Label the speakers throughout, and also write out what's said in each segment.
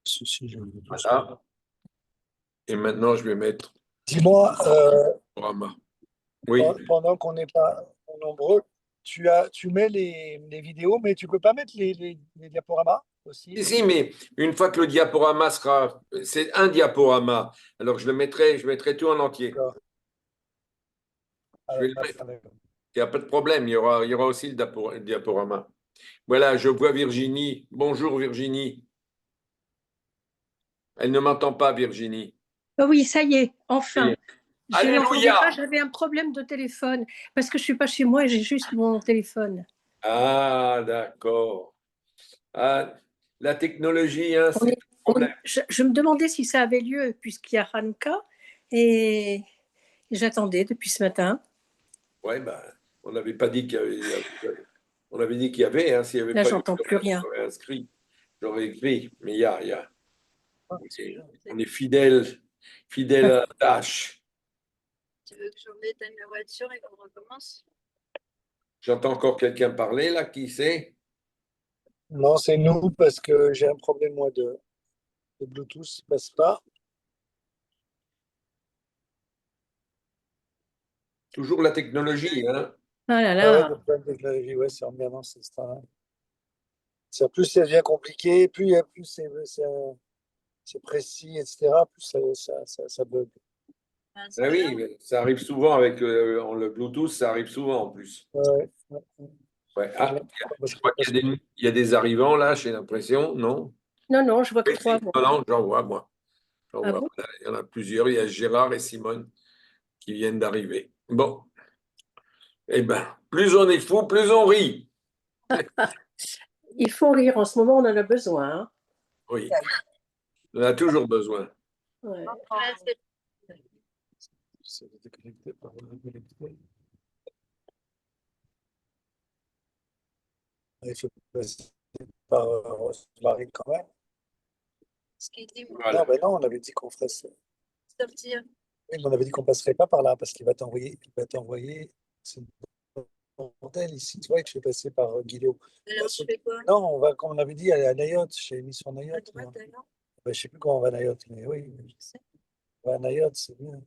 Speaker 1: Ceci, je vais tout ça.
Speaker 2: Voilà. Et maintenant, je vais mettre
Speaker 1: Dis-moi,
Speaker 2: diaporama. Oui.
Speaker 1: pendant qu'on n'est pas nombreux, tu mets les vidéos, mais tu peux pas mettre les diaporamas aussi?
Speaker 2: Si, mais une fois que le diaporama sera, c'est un diaporama, alors je mettrai tout en entier.
Speaker 1: D'accord.
Speaker 2: Je vais le
Speaker 1: Ah,
Speaker 2: mettre.
Speaker 1: d'accord.
Speaker 2: Il n'y a pas de problème, il y aura aussi le diaporama. Voilà, je vois Virginie. Bonjour Virginie. Elle ne m'entend pas, Virginie.
Speaker 3: Oh oui, ça y est,
Speaker 2: Ça y
Speaker 3: enfin.
Speaker 2: est.
Speaker 3: Je n'entendais pas,
Speaker 2: Alléluia!
Speaker 3: j'avais un problème de téléphone parce que je ne suis pas chez moi et j'ai juste mon téléphone.
Speaker 2: Ah, d'accord. Ah, la technologie, hein, c'est un problème.
Speaker 3: Je me demandais si ça avait lieu puisqu'il y a Hanouka et j'attendais depuis ce matin.
Speaker 2: Ouais, ben, on n'avait pas dit on avait dit qu'il y avait, hein, s'il n'y avait
Speaker 3: Là,
Speaker 2: pas eu,
Speaker 3: j'entends plus rien.
Speaker 2: j'aurais inscrit, j'aurais écrit, mais il y a.
Speaker 1: Ah, c'est bien.
Speaker 2: On est fidèle à la tâche.
Speaker 4: Tu veux que je remette à ma voiture et qu'on recommence?
Speaker 2: J'entends encore quelqu'un parler là, qui c'est?
Speaker 1: Non, c'est nous parce que j'ai un problème, moi, de Bluetooth, ça passe pas.
Speaker 2: Toujours la technologie, hein?
Speaker 3: Ah là
Speaker 1: Ah ouais,
Speaker 3: là,
Speaker 1: le problème de technologie, ouais, c'est emmerdant, c'est ça. Plus ça devient compliqué, plus c'est précis, etc., plus ça bug.
Speaker 4: Ah,
Speaker 2: Ah
Speaker 4: c'est
Speaker 2: oui,
Speaker 4: grave.
Speaker 2: mais ça arrive souvent avec le Bluetooth, ça arrive souvent en plus.
Speaker 1: Ouais, ouais.
Speaker 2: Ouais.
Speaker 1: C'est
Speaker 2: Ah,
Speaker 1: bien. Parce
Speaker 2: je
Speaker 1: que-
Speaker 2: crois
Speaker 1: parce
Speaker 2: il y a des arrivants là, j'ai l'impression, non?
Speaker 3: non, je vois que
Speaker 2: Oui, si.
Speaker 3: trois. Moi.
Speaker 2: Non, non, j'en vois, moi. J'en
Speaker 3: Ah
Speaker 2: vois.
Speaker 3: bon?
Speaker 2: Il y en a plusieurs. Il y a Gérard et Simone qui viennent d'arriver. Bon, eh bien, plus on est fou, plus on rit.
Speaker 3: Il faut rire, en ce moment on en a besoin. Hein.
Speaker 2: Oui, on a toujours besoin.
Speaker 3: Ouais.
Speaker 4: Ouais, c'est
Speaker 1: c'est déconnecté par déconnecté. Il faut passer par Marie quand même.
Speaker 4: ce qu'il dit, moi.
Speaker 2: Voilà.
Speaker 1: Non, ben non, on avait dit qu'on ferait ça.
Speaker 4: Sortir.
Speaker 1: Oui, mais on avait dit qu'on passerait pas par là parce qu'il va t'envoyer. C'est un bordel ici. Tu vois, que je vais passer par Guido.
Speaker 4: Alors, je fais quoi?
Speaker 1: Non, comme on avait dit, aller à Nayotte. J'ai mis sur
Speaker 4: À
Speaker 1: Nayotte.
Speaker 4: droite,
Speaker 1: Moi.
Speaker 4: alors?
Speaker 1: Ben, je sais plus comment on va à Nayotte, mais oui,
Speaker 4: Je sais.
Speaker 1: on va à Nayotte, c'est bien.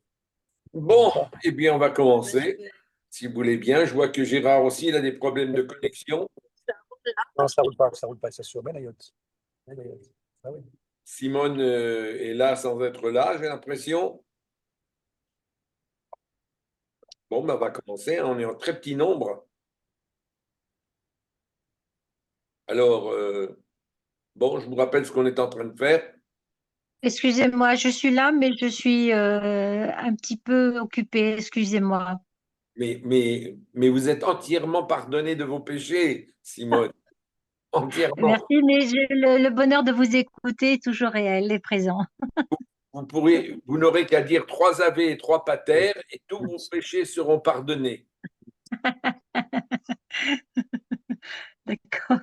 Speaker 2: Bon,
Speaker 1: Pas.
Speaker 2: eh bien, on va
Speaker 4: Bah,
Speaker 2: commencer.
Speaker 4: je vais-
Speaker 2: Si vous voulez bien, je vois que Gérard aussi, il a des problèmes de connexion.
Speaker 1: Non, ça roule pas, ça sur ben Nayotte. Ben Nayotte. Ah oui.
Speaker 2: Simone est là sans être là, j'ai l'impression. Bon, ben, on va commencer, hein. On est en très petit nombre. Alors, bon, je vous rappelle ce qu'on est en train de faire.
Speaker 5: Excusez-moi, je suis là, mais je suis un petit peu occupée. Excusez-moi.
Speaker 2: Mais vous êtes entièrement pardonné de vos péchés, Simone. Entièrement.
Speaker 5: Merci, mais le bonheur de vous écouter est toujours réel et présent.
Speaker 2: Vous n'aurez qu'à dire 3 Ave et 3 Pater et tous vos péchés seront pardonnés.
Speaker 5: D'accord.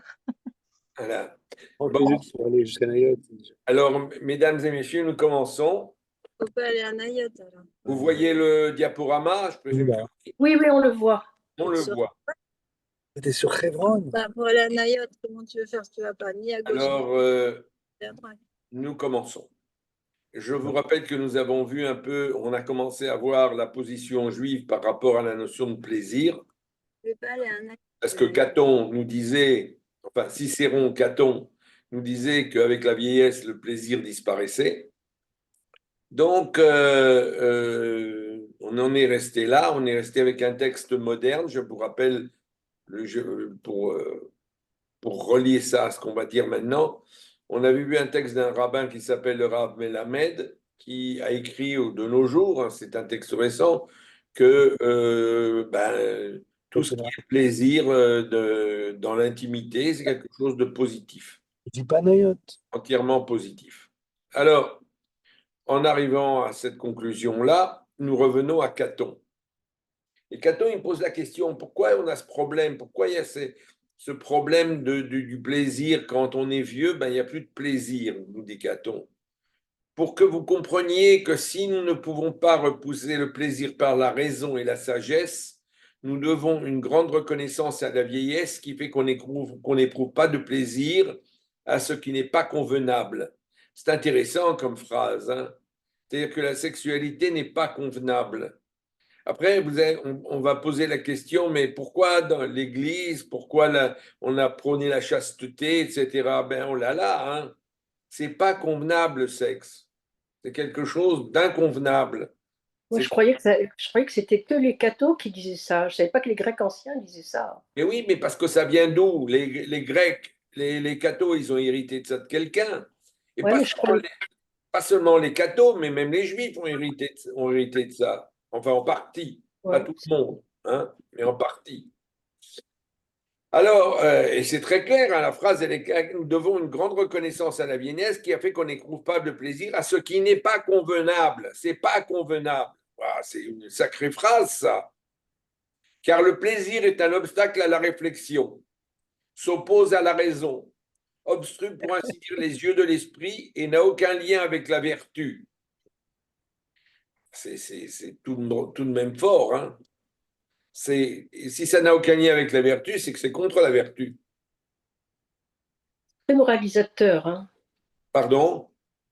Speaker 2: Voilà.
Speaker 1: 30
Speaker 2: Bon,
Speaker 1: minutes pour aller jusqu'à Nayotte.
Speaker 2: alors, mesdames et messieurs, nous commençons.
Speaker 4: Faut pas aller à Nayotte, alors.
Speaker 2: Vous voyez le diaporama, je présume
Speaker 1: Oula.
Speaker 3: Oui, on le voit.
Speaker 2: qu'on le
Speaker 4: Sur-
Speaker 2: voit.
Speaker 1: T'es sur Chevron?
Speaker 4: Bah, pour aller à Nayotte, comment tu veux faire si tu vas pas ni à gauche
Speaker 2: Alors,
Speaker 4: ni à droite?
Speaker 2: nous commençons. Je vous rappelle que nous avons vu un peu, on a commencé à voir la position juive par rapport à la notion de plaisir,
Speaker 4: Je vais pas aller à Nayotte.
Speaker 2: parce que Caton nous disait, enfin Cicéron, Caton nous disait qu'avec la vieillesse, le plaisir disparaissait. Donc, on en est resté là, on est resté avec un texte moderne, je vous rappelle, pour relier ça à ce qu'on va dire maintenant, on avait vu un texte d'un rabbin qui s'appelle le Rav Melamed, qui a écrit de nos jours, hein, c'est un texte récent, que tout ce qui est plaisir dans l'intimité, c'est quelque chose de positif,
Speaker 1: Je dis pas Nayotte.
Speaker 2: entièrement positif. Alors, en arrivant à cette conclusion-là, nous revenons à Caton. Et Caton, il pose la question, pourquoi on a ce problème? Pourquoi il y a ce problème du plaisir quand on est vieux? Ben, il n'y a plus de plaisir, nous dit Caton. Pour que vous compreniez que si nous ne pouvons pas repousser le plaisir par la raison et la sagesse, nous devons une grande reconnaissance à la vieillesse qui fait qu'on n'éprouve pas de plaisir à ce qui n'est pas convenable. C'est intéressant comme phrase, hein. C'est-à-dire que la sexualité n'est pas convenable. Après, on va poser la question, mais pourquoi dans l'Église, pourquoi on a prôné la chasteté, etc. Ben, oh là là, hein. C'est pas convenable le sexe. C'est quelque chose d'inconvenable.
Speaker 3: Moi,
Speaker 2: C'est-
Speaker 3: je croyais que c'était que les cathos qui disaient ça. Je savais pas que les Grecs anciens disaient ça.
Speaker 2: Mais oui, mais parce que ça vient d'où? Les Grecs, les cathos, ils ont hérité de ça de quelqu'un. Et
Speaker 3: Ouais, mais je croyais.
Speaker 2: pas seulement les cathos, mais même les juifs ont hérité de ça. Enfin, en partie. Pas
Speaker 3: Ouais.
Speaker 2: tout le monde, hein, mais en partie. Alors, et c'est très clair, hein, la phrase, elle est claire, nous devons une grande reconnaissance à la vieillesse qui a fait qu'on n'éprouve pas de plaisir à ce qui n'est pas convenable. C'est pas convenable. Ah, c'est une sacrée phrase, ça. Car le plaisir est un obstacle à la réflexion, s'oppose à la raison, obstrue pour ainsi dire les yeux de l'esprit et n'a aucun lien avec la vertu. C'est tout de même fort, hein. Si ça n'a aucun lien avec la vertu, c'est que c'est contre la vertu.
Speaker 3: Très moralisateur, hein.
Speaker 2: Pardon?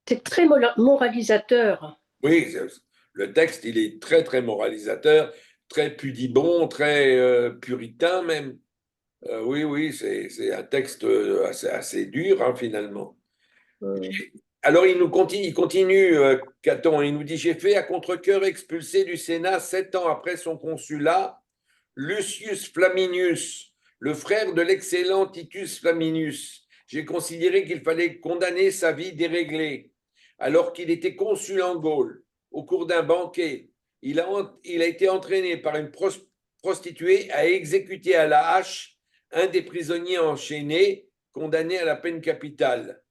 Speaker 3: C'est très moralisateur.
Speaker 2: Oui, le texte, il est très, très moralisateur, très pudibond, très puritain même. Oui, oui, c'est un texte assez dur, hein, finalement.
Speaker 3: Euh,
Speaker 2: Alors, il continue, Caton, il nous dit, j'ai fait à contre-cœur expulser du Sénat 7 ans après son consulat Lucius Flaminius, le frère de l'excellent Titus Flaminius. J'ai considéré qu'il fallait condamner sa vie déréglée, alors qu'il était consul en Gaule. Au cours d'un banquet, il a été entraîné par une prostituée à exécuter à la hache un des prisonniers enchaînés, condamné à la peine capitale.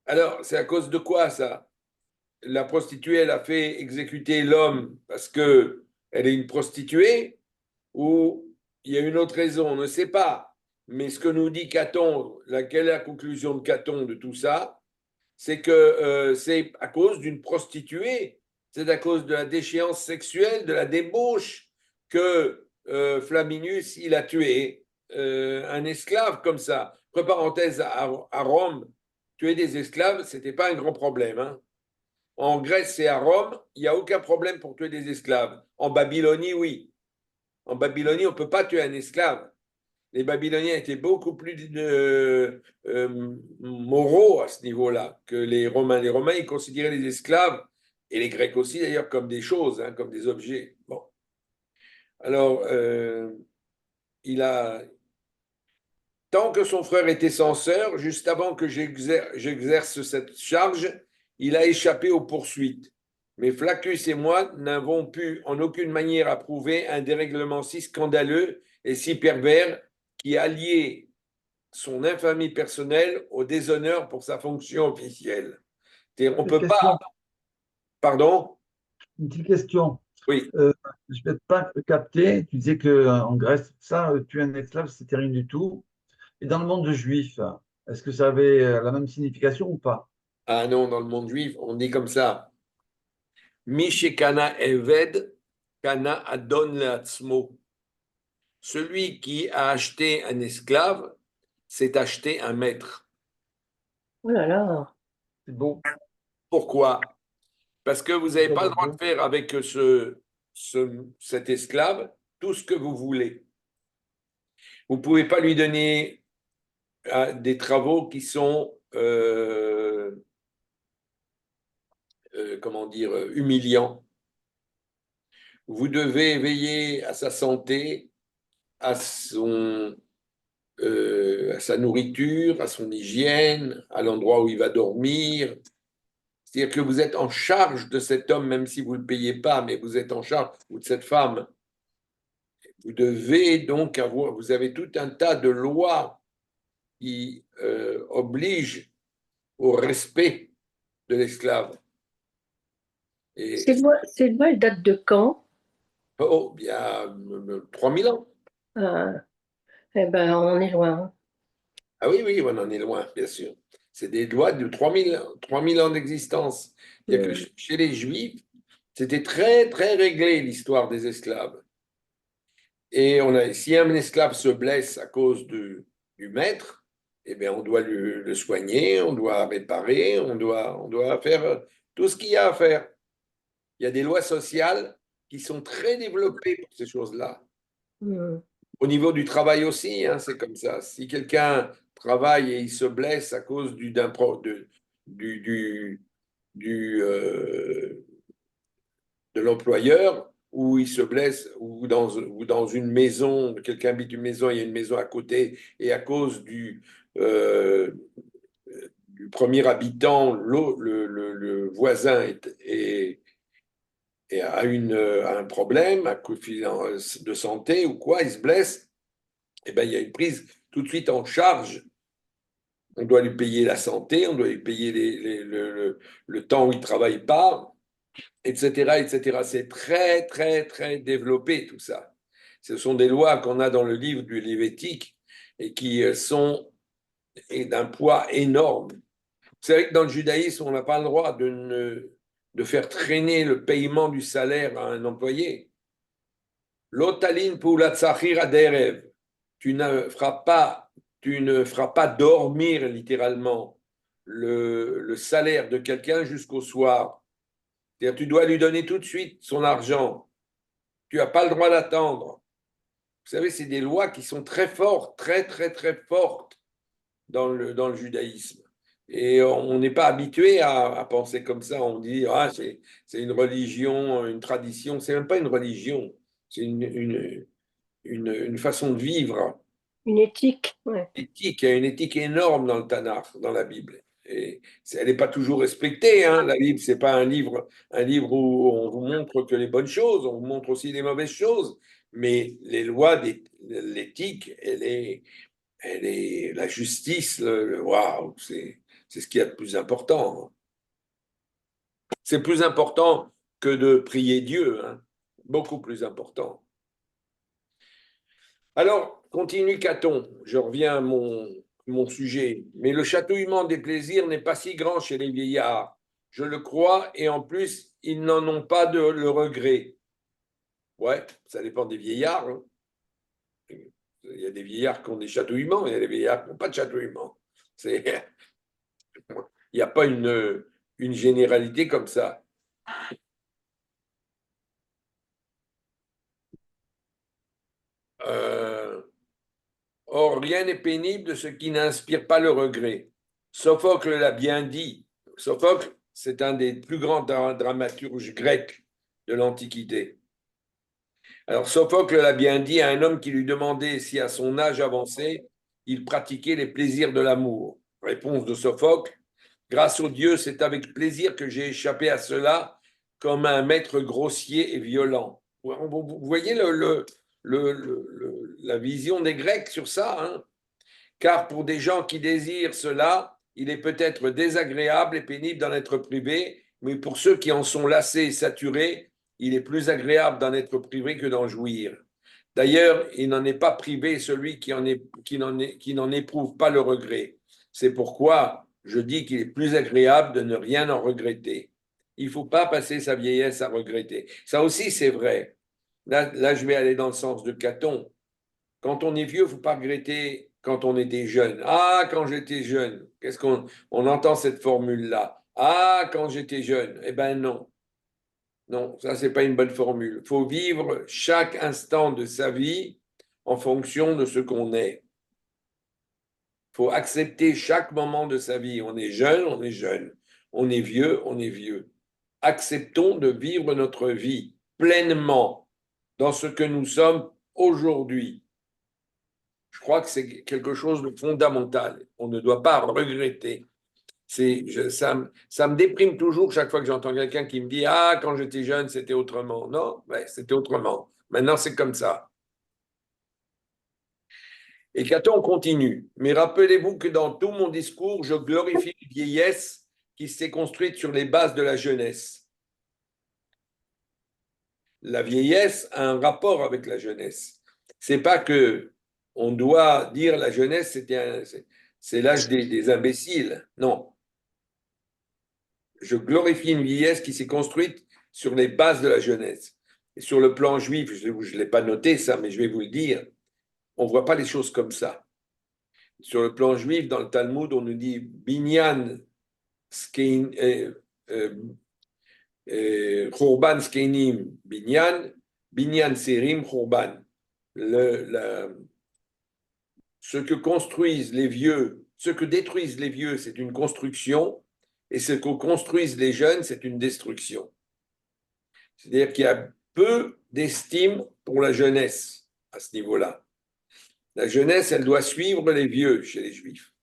Speaker 2: Alors, c'est à cause de quoi ça? La prostituée, elle a fait exécuter l'homme parce que elle est une prostituée ou il y a une autre raison, on ne sait pas. Mais ce que nous dit Caton, quelle est la conclusion de Caton de tout ça? C'est que c'est à cause d'une prostituée, c'est à cause de la déchéance sexuelle, de la débauche que Flaminius, il a tué un esclave comme ça. Entre parenthèses, à Rome, tuer des esclaves, ce n'était pas un grand problème, hein. En Grèce et à Rome, il n'y a aucun problème pour tuer des esclaves. En Babylonie, oui. En Babylonie, on ne peut pas tuer un esclave. Les Babyloniens étaient beaucoup plus moraux à ce niveau-là que les Romains. Les Romains, ils considéraient les esclaves, et les Grecs aussi d'ailleurs, comme des choses, hein, comme des objets. Bon. Alors, tant que son frère était censeur, juste avant que j'exerce cette charge, il a échappé aux poursuites. Mais Flaccus et moi n'avons pu en aucune manière approuver un dérèglement si scandaleux et si pervers qui alliait son infamie personnelle au déshonneur pour sa fonction officielle. On
Speaker 1: Petite
Speaker 2: peut pas.
Speaker 1: question,
Speaker 2: Pardon?
Speaker 1: une petite question.
Speaker 2: Oui.
Speaker 1: Je ne vais pas capter. Tu disais qu'en Grèce, ça, tuer un esclave, c'était rien du tout. Et dans le monde juif, est-ce que ça avait la même signification ou pas?
Speaker 2: Ah non, dans le monde juif, on dit comme ça. Mishekana Eved, Kana Adon Leatzmo. Celui qui a acheté un esclave, c'est acheter un maître.
Speaker 3: Oh là là.
Speaker 1: C'est beau.
Speaker 2: Pourquoi? Parce que vous n'avez pas le droit de faire avec cet esclave tout ce que vous voulez. Vous ne pouvez pas lui donner des travaux qui sont, comment dire, humiliants. Vous devez veiller à sa santé, à sa nourriture, à son hygiène, à l'endroit où il va dormir. C'est-à-dire que vous êtes en charge de cet homme, même si vous ne le payez pas, mais vous êtes en charge, ou de cette femme. Vous devez donc vous avez tout un tas de lois qui obligent au respect de l'esclave. Et,
Speaker 3: Ces lois, elles datent de quand?
Speaker 2: oh, il y a 3000 ans.
Speaker 3: Ah, eh ben, on est loin, hein.
Speaker 2: Ah oui, oui, on en est loin, bien sûr. C'est des lois de 3000 ans d'existence. C'est-à-dire que chez les Juifs, c'était très, très réglé l'histoire des esclaves. Et si un esclave se blesse à cause du maître, eh bien, on doit le soigner, on doit réparer, on doit faire tout ce qu'il y a à faire. Il y a des lois sociales qui sont très développées pour ces choses-là.
Speaker 3: Mm.
Speaker 2: Au niveau du travail aussi, hein, c'est comme ça. Si quelqu'un travaille et il se blesse à cause du, du, du, de l'employeur, ou il se blesse, ou dans une maison, quelqu'un habite une maison, il y a une maison à côté, et à cause du premier habitant, le voisin a un problème de santé ou quoi, il se blesse, eh ben, il y a une prise tout de suite en charge. On doit lui payer la santé, on doit lui payer le temps où il ne travaille pas, etc., etc. C'est très, très, très développé tout ça. Ce sont des lois qu'on a dans le livre du Lévitique et qui sont d'un poids énorme. Vous savez que dans le judaïsme, on n'a pas le droit de faire traîner le paiement du salaire à un employé. L'otalin poulat sachir aderev. Tu ne feras pas dormir littéralement le salaire de quelqu'un jusqu'au soir. C'est-à-dire, tu dois lui donner tout de suite son argent. Tu n'as pas le droit d'attendre. Vous savez, c'est des lois qui sont très fortes, très, très, très fortes dans le judaïsme. Et on n'est pas habitué à penser comme ça. On dit, ah, c'est une religion, une tradition. C'est même pas une religion. C'est une façon de vivre.
Speaker 3: Une éthique, ouais.
Speaker 2: Éthique, il y a une éthique énorme dans le Tanakh, dans la Bible. Et elle n'est pas toujours respectée, hein. La Bible, c'est pas un livre où on vous montre que les bonnes choses, on vous montre aussi les mauvaises choses. Mais les lois, l'éthique, la justice, waouh, c'est ce qu'il y a de plus important. C'est plus important que de prier Dieu, hein. Beaucoup plus important. Alors, continue Caton, je reviens à mon sujet. Mais le chatouillement des plaisirs n'est pas si grand chez les vieillards. Je le crois, et en plus, ils n'en ont pas le regret. Ouais, ça dépend des vieillards, hein. Il y a des vieillards qui ont des chatouillements, il y a des vieillards qui n'ont pas de chatouillements. Il n'y a pas une généralité comme ça. Or, rien n'est pénible de ce qui n'inspire pas le regret. Sophocle l'a bien dit. Sophocle, c'est un des plus grands dramaturges grecs de l'Antiquité. Alors, Sophocle l'a bien dit à un homme qui lui demandait si, à son âge avancé, il pratiquait les plaisirs de l'amour. Réponse de Sophocle: grâce au Dieu, c'est avec plaisir que j'ai échappé à cela, comme un maître grossier et violent. Vous voyez la vision des Grecs sur ça, hein? Car pour des gens qui désirent cela, il est peut-être désagréable et pénible d'en être privé, mais pour ceux qui en sont lassés et saturés, il est plus agréable d'en être privé que d'en jouir. D'ailleurs, il n'en est pas privé celui qui n'en éprouve pas le regret. C'est pourquoi je dis qu'il est plus agréable de ne rien en regretter. Il ne faut pas passer sa vieillesse à regretter. Ça aussi, c'est vrai. Là, je vais aller dans le sens de Caton. Quand on est vieux, il ne faut pas regretter quand on était jeune. Ah, quand j'étais jeune. Qu'est-ce qu'on entend cette formule-là? Ah, quand j'étais jeune. Eh bien non. Non, ça, ce n'est pas une bonne formule. Il faut vivre chaque instant de sa vie en fonction de ce qu'on est. Il faut accepter chaque moment de sa vie. On est jeune, on est jeune. On est vieux, on est vieux. Acceptons de vivre notre vie pleinement dans ce que nous sommes aujourd'hui. Je crois que c'est quelque chose de fondamental. On ne doit pas regretter. Ça me déprime toujours chaque fois que j'entends quelqu'un qui me dit « Ah, quand j'étais jeune, c'était autrement. » Non, ouais, c'était autrement. Maintenant, c'est comme ça. Et Caton continue. Mais rappelez-vous que dans tout mon discours, je glorifie une vieillesse qui s'est construite sur les bases de la jeunesse. La vieillesse a un rapport avec la jeunesse. C'est pas que on doit dire la jeunesse, c'est l'âge des imbéciles. Non. Je glorifie une vieillesse qui s'est construite sur les bases de la jeunesse. Et sur le plan juif, je ne l'ai pas noté ça, mais je vais vous le dire, on ne voit pas les choses comme ça. sur le plan juif, dans le Talmud, on nous dit Binyan Khurban Skeinim Binyan, Binyan Serim Khurban. Ce que construisent les vieux, ce que détruisent les vieux, c'est une construction, et ce que construisent les jeunes, c'est une destruction. C'est-à-dire qu'il y a peu d'estime pour la jeunesse à ce niveau-là. La jeunesse, elle doit suivre les vieux chez les Juifs.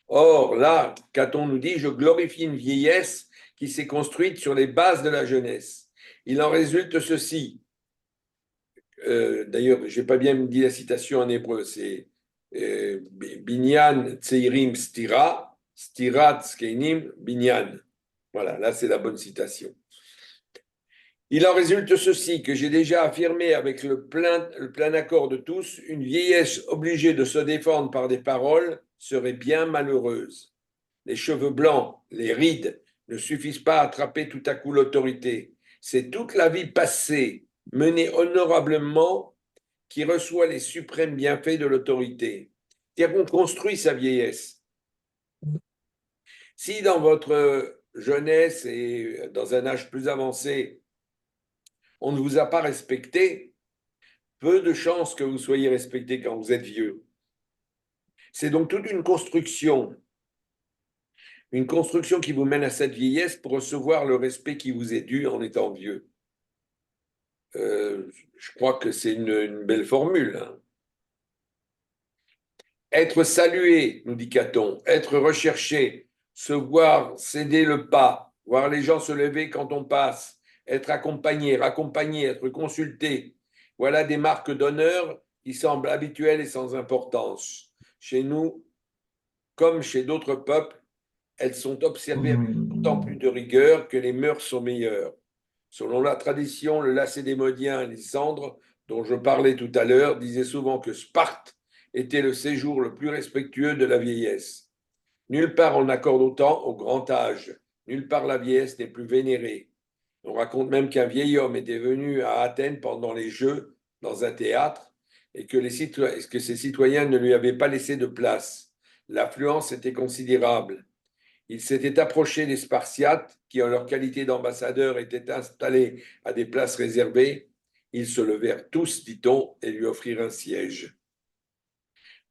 Speaker 2: Or, là, Caton nous dit, je glorifie une vieillesse qui s'est construite sur les bases de la jeunesse. Il en résulte ceci. D'ailleurs, je n'ai pas bien dit la citation en hébreu, c'est Binyan Tseirim Stira, Stirat Skeinim Binyan. Voilà, là c'est la bonne citation. Il en résulte ceci, que j'ai déjà affirmé avec le plein accord de tous, une vieillesse obligée de se défendre par des paroles serait bien malheureuse. Les cheveux blancs, les rides ne suffisent pas à attraper tout à coup l'autorité. C'est toute la vie passée, menée honorablement, qui reçoit les suprêmes bienfaits de l'autorité. C'est-à-dire qu'on construit sa vieillesse. Si dans votre jeunesse et dans un âge plus avancé, on ne vous a pas respecté, peu de chances que vous soyez respecté quand vous êtes vieux. C'est donc toute une construction qui vous mène à cette vieillesse pour recevoir le respect qui vous est dû en étant vieux. Je crois que c'est une belle formule. Hein. Être salué, nous dit Caton, être recherché, se voir céder le pas, voir les gens se lever quand on passe, être accompagné, raccompagné, être consulté. Voilà des marques d'honneur qui semblent habituelles et sans importance. Chez nous, comme chez d'autres peuples, elles sont observées avec d'autant plus de rigueur que les mœurs sont meilleures. Selon la tradition, le Lacédémonien et les Cendres, dont je parlais tout à l'heure, disaient souvent que Sparte était le séjour le plus respectueux de la vieillesse. Nulle part on accorde autant au grand âge, nulle part la vieillesse n'est plus vénérée. On raconte même qu'un vieil homme était venu à Athènes pendant les Jeux, dans un théâtre, et que ses citoyens ne lui avaient pas laissé de place. L'affluence était considérable. Il s'était approché des Spartiates, qui, en leur qualité d'ambassadeurs, étaient installés à des places réservées. Ils se levèrent tous, dit-on, et lui offrirent un siège.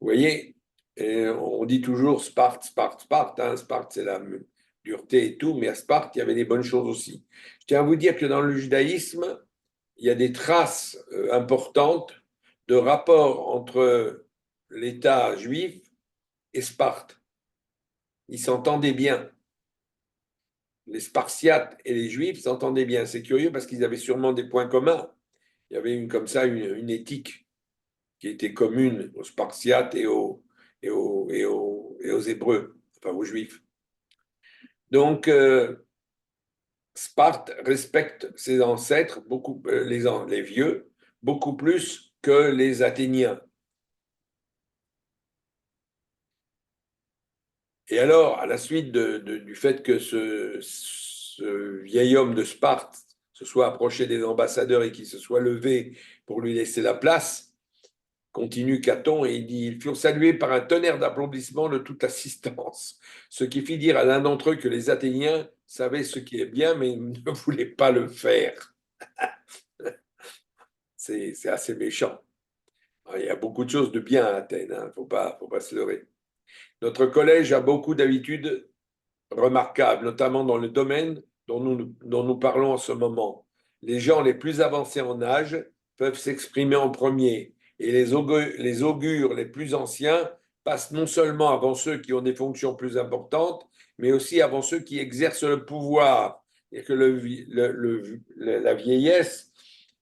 Speaker 2: Vous voyez, on dit toujours Sparte, Sparte, Sparte. Hein. Sparte, c'est la dureté et tout, mais à Sparte, il y avait des bonnes choses aussi. Je tiens à vous dire que dans le judaïsme, il y a des traces importantes de rapport entre l'État juif et Sparte. Ils s'entendaient bien. Les Spartiates et les Juifs s'entendaient bien. C'est curieux parce qu'ils avaient sûrement des points communs. Il y avait une éthique qui était commune aux Spartiates et aux Hébreux, enfin aux Juifs. Donc, Sparte respecte ses ancêtres, les vieux, beaucoup plus que les Athéniens. Et alors, à la suite du fait que ce vieil homme de Sparte se soit approché des ambassadeurs et qu'il se soit levé pour lui laisser la place, continue Caton et il dit « Ils furent salués par un tonnerre d'applaudissements de toute assistance, ce qui fit dire à l'un d'entre eux que les Athéniens savaient ce qui est bien, mais ne voulaient pas le faire. » C'est assez méchant. Il y a beaucoup de choses de bien à Athènes, hein, faut pas se leurrer. Notre collège a beaucoup d'habitudes remarquables, notamment dans le domaine dont nous parlons en ce moment. Les gens les plus avancés en âge peuvent s'exprimer en premier et les augures les plus anciens passent non seulement avant ceux qui ont des fonctions plus importantes, mais aussi avant ceux qui exercent le pouvoir. Et que la vieillesse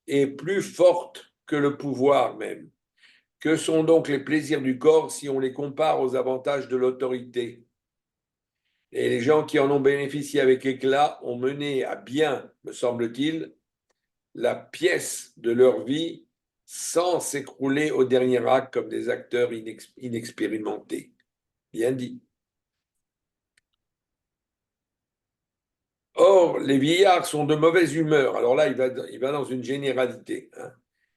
Speaker 2: est plus forte que le pouvoir même. Que sont donc les plaisirs du corps si on les compare aux avantages de l'autorité? Et les gens qui en ont bénéficié avec éclat ont mené à bien, me semble-t-il, la pièce de leur vie sans s'écrouler au dernier acte comme des acteurs inexpérimentés. Bien dit. Or, les vieillards sont de mauvaise humeur. Alors là, il va dans une généralité. Hein.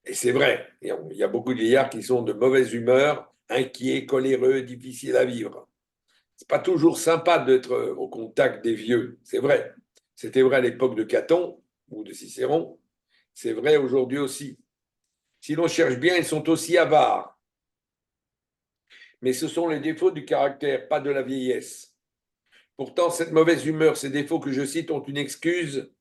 Speaker 2: Et c'est vrai, il y a beaucoup de vieillards qui sont de mauvaise humeur inquiets, coléreux, difficiles à vivre. C'est pas toujours sympa d'être au contact des vieux, c'est vrai. C'était vrai à l'époque de Caton ou de Cicéron, c'est vrai aujourd'hui aussi. Si l'on cherche bien, ils sont aussi avares. Mais ce sont les défauts du caractère, pas de la vieillesse. Pourtant, cette mauvaise humeur, ces défauts que je cite ont une excuse,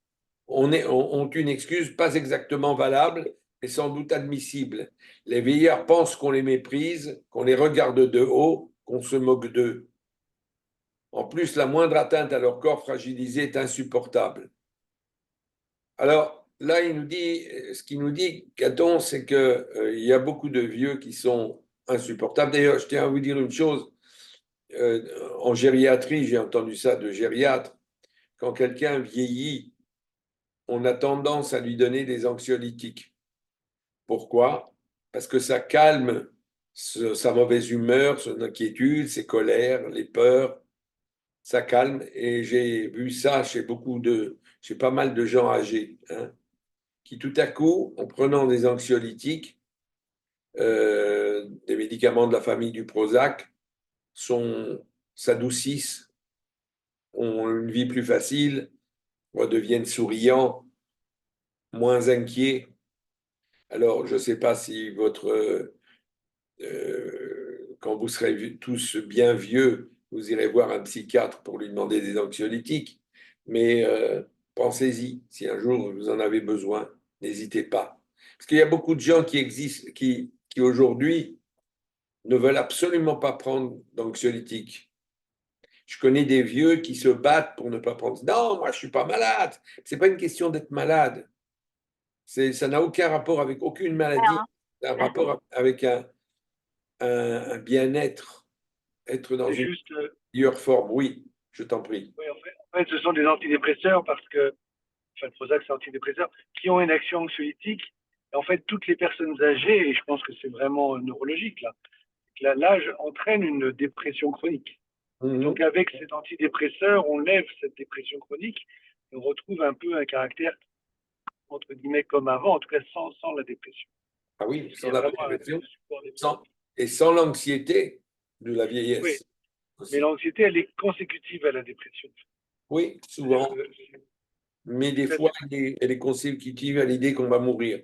Speaker 2: ont une excuse pas exactement valable, mais sans doute admissible. Les vieillards pensent qu'on les méprise, qu'on les regarde de haut, qu'on se moque d'eux. En plus, la moindre atteinte à leur corps fragilisé est insupportable. Alors là, il nous dit, ce qu'il nous dit, Caton, c'est qu'il y a beaucoup de vieux qui sont insupportables. D'ailleurs, je tiens à vous dire une chose. En gériatrie, j'ai entendu ça de gériatre. Quand quelqu'un vieillit, on a tendance à lui donner des anxiolytiques. Pourquoi? Parce que ça calme sa mauvaise humeur, son inquiétude, ses colères, les peurs. Ça calme. Et j'ai vu ça chez pas mal de gens âgés, hein, qui tout à coup, en prenant des anxiolytiques, des médicaments de la famille du Prozac, s'adoucissent, ont une vie plus facile, redeviennent souriants, moins inquiets. Alors, je ne sais pas si quand vous serez tous bien vieux, vous irez voir un psychiatre pour lui demander des anxiolytiques, mais pensez-y, si un jour vous en avez besoin, n'hésitez pas. Parce qu'il y a beaucoup de gens qui existent, qui aujourd'hui ne veulent absolument pas prendre d'anxiolytiques. Je connais des vieux qui se battent pour ne pas prendre. Non, moi je suis pas malade. C'est pas une question d'être malade. Ça n'a aucun rapport avec aucune maladie. Ça a un rapport avec un bien-être, être dans
Speaker 6: C'est
Speaker 2: une
Speaker 6: juste,
Speaker 2: meilleure forme. Oui, je t'en prie.
Speaker 6: oui, en fait, ce sont des antidépresseurs parce que, enfin, le Prozac, c'est antidépresseur, qui ont une action anxiolytique. Et en fait, toutes les personnes âgées, et je pense que c'est vraiment neurologique, là, l'âge entraîne une dépression chronique. Donc, avec cet antidépresseur, on lève cette dépression chronique et on retrouve un peu un caractère, entre guillemets, comme avant, en tout cas sans la dépression.
Speaker 2: Ah oui,
Speaker 6: Il y
Speaker 2: sans
Speaker 6: a
Speaker 2: la
Speaker 6: vraiment
Speaker 2: dépression,
Speaker 6: un support des
Speaker 2: et sans l'anxiété de la
Speaker 6: Oui,
Speaker 2: vieillesse
Speaker 6: mais
Speaker 2: aussi.
Speaker 6: l'anxiété, elle est consécutive à la dépression.
Speaker 2: Oui, souvent.
Speaker 6: C'est-
Speaker 2: Mais des
Speaker 6: c'est-
Speaker 2: fois, elle est consécutive à l'idée qu'on va mourir.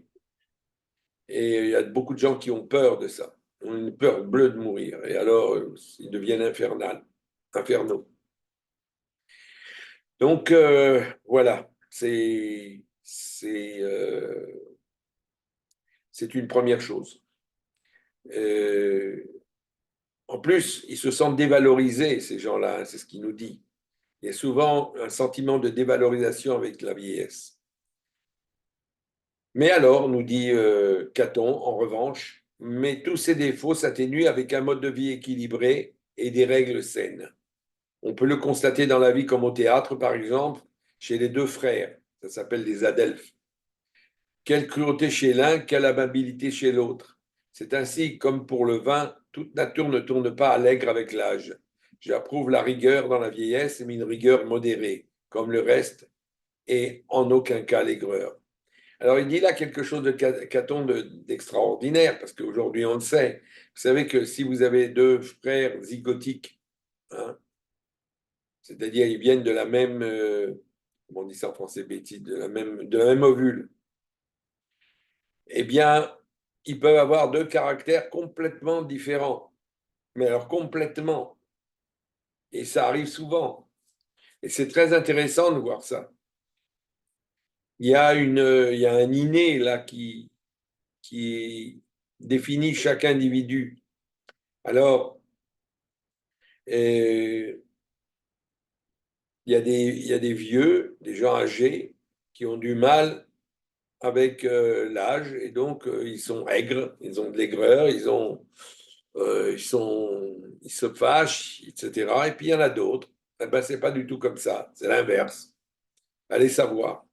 Speaker 2: Et il y a beaucoup de gens qui ont peur de ça, ont une peur bleue de mourir. Et alors, ils deviennent infernaux. Donc, voilà, c'est une première chose. En plus, ils se sentent dévalorisés, ces gens-là, hein, c'est ce qu'il nous dit. Il y a souvent un sentiment de dévalorisation avec la vieillesse. Mais alors, nous dit Caton, en revanche, mais tous ces défauts s'atténuent avec un mode de vie équilibré et des règles saines. On peut le constater dans la vie comme au théâtre, par exemple, chez les deux frères. Ça s'appelle les adelphes. Quelle cruauté chez l'un, quelle amabilité chez l'autre. C'est ainsi comme pour le vin, toute nature ne tourne pas à l'aigre avec l'âge. J'approuve la rigueur dans la vieillesse, mais une rigueur modérée, comme le reste, et en aucun cas l'aigreur. Alors, il dit là quelque chose de Caton d'extraordinaire, parce qu'aujourd'hui, on le sait. Vous savez que si vous avez deux frères zygotiques, hein, c'est-à-dire ils viennent de la même, comment on dit ça en français, bêtise, de la même ovule, eh bien, ils peuvent avoir deux caractères complètement différents. Mais alors, complètement. Et ça arrive souvent. Et c'est très intéressant de voir ça. Il y a un inné là qui définit chaque individu. Alors, il y a des vieux, des gens âgés qui ont du mal avec l'âge et donc ils sont aigres, ils ont de l'aigreur, ils se fâchent, etc. Et puis il y en a d'autres. Eh ben, c'est pas du tout comme ça, c'est l'inverse. Allez savoir.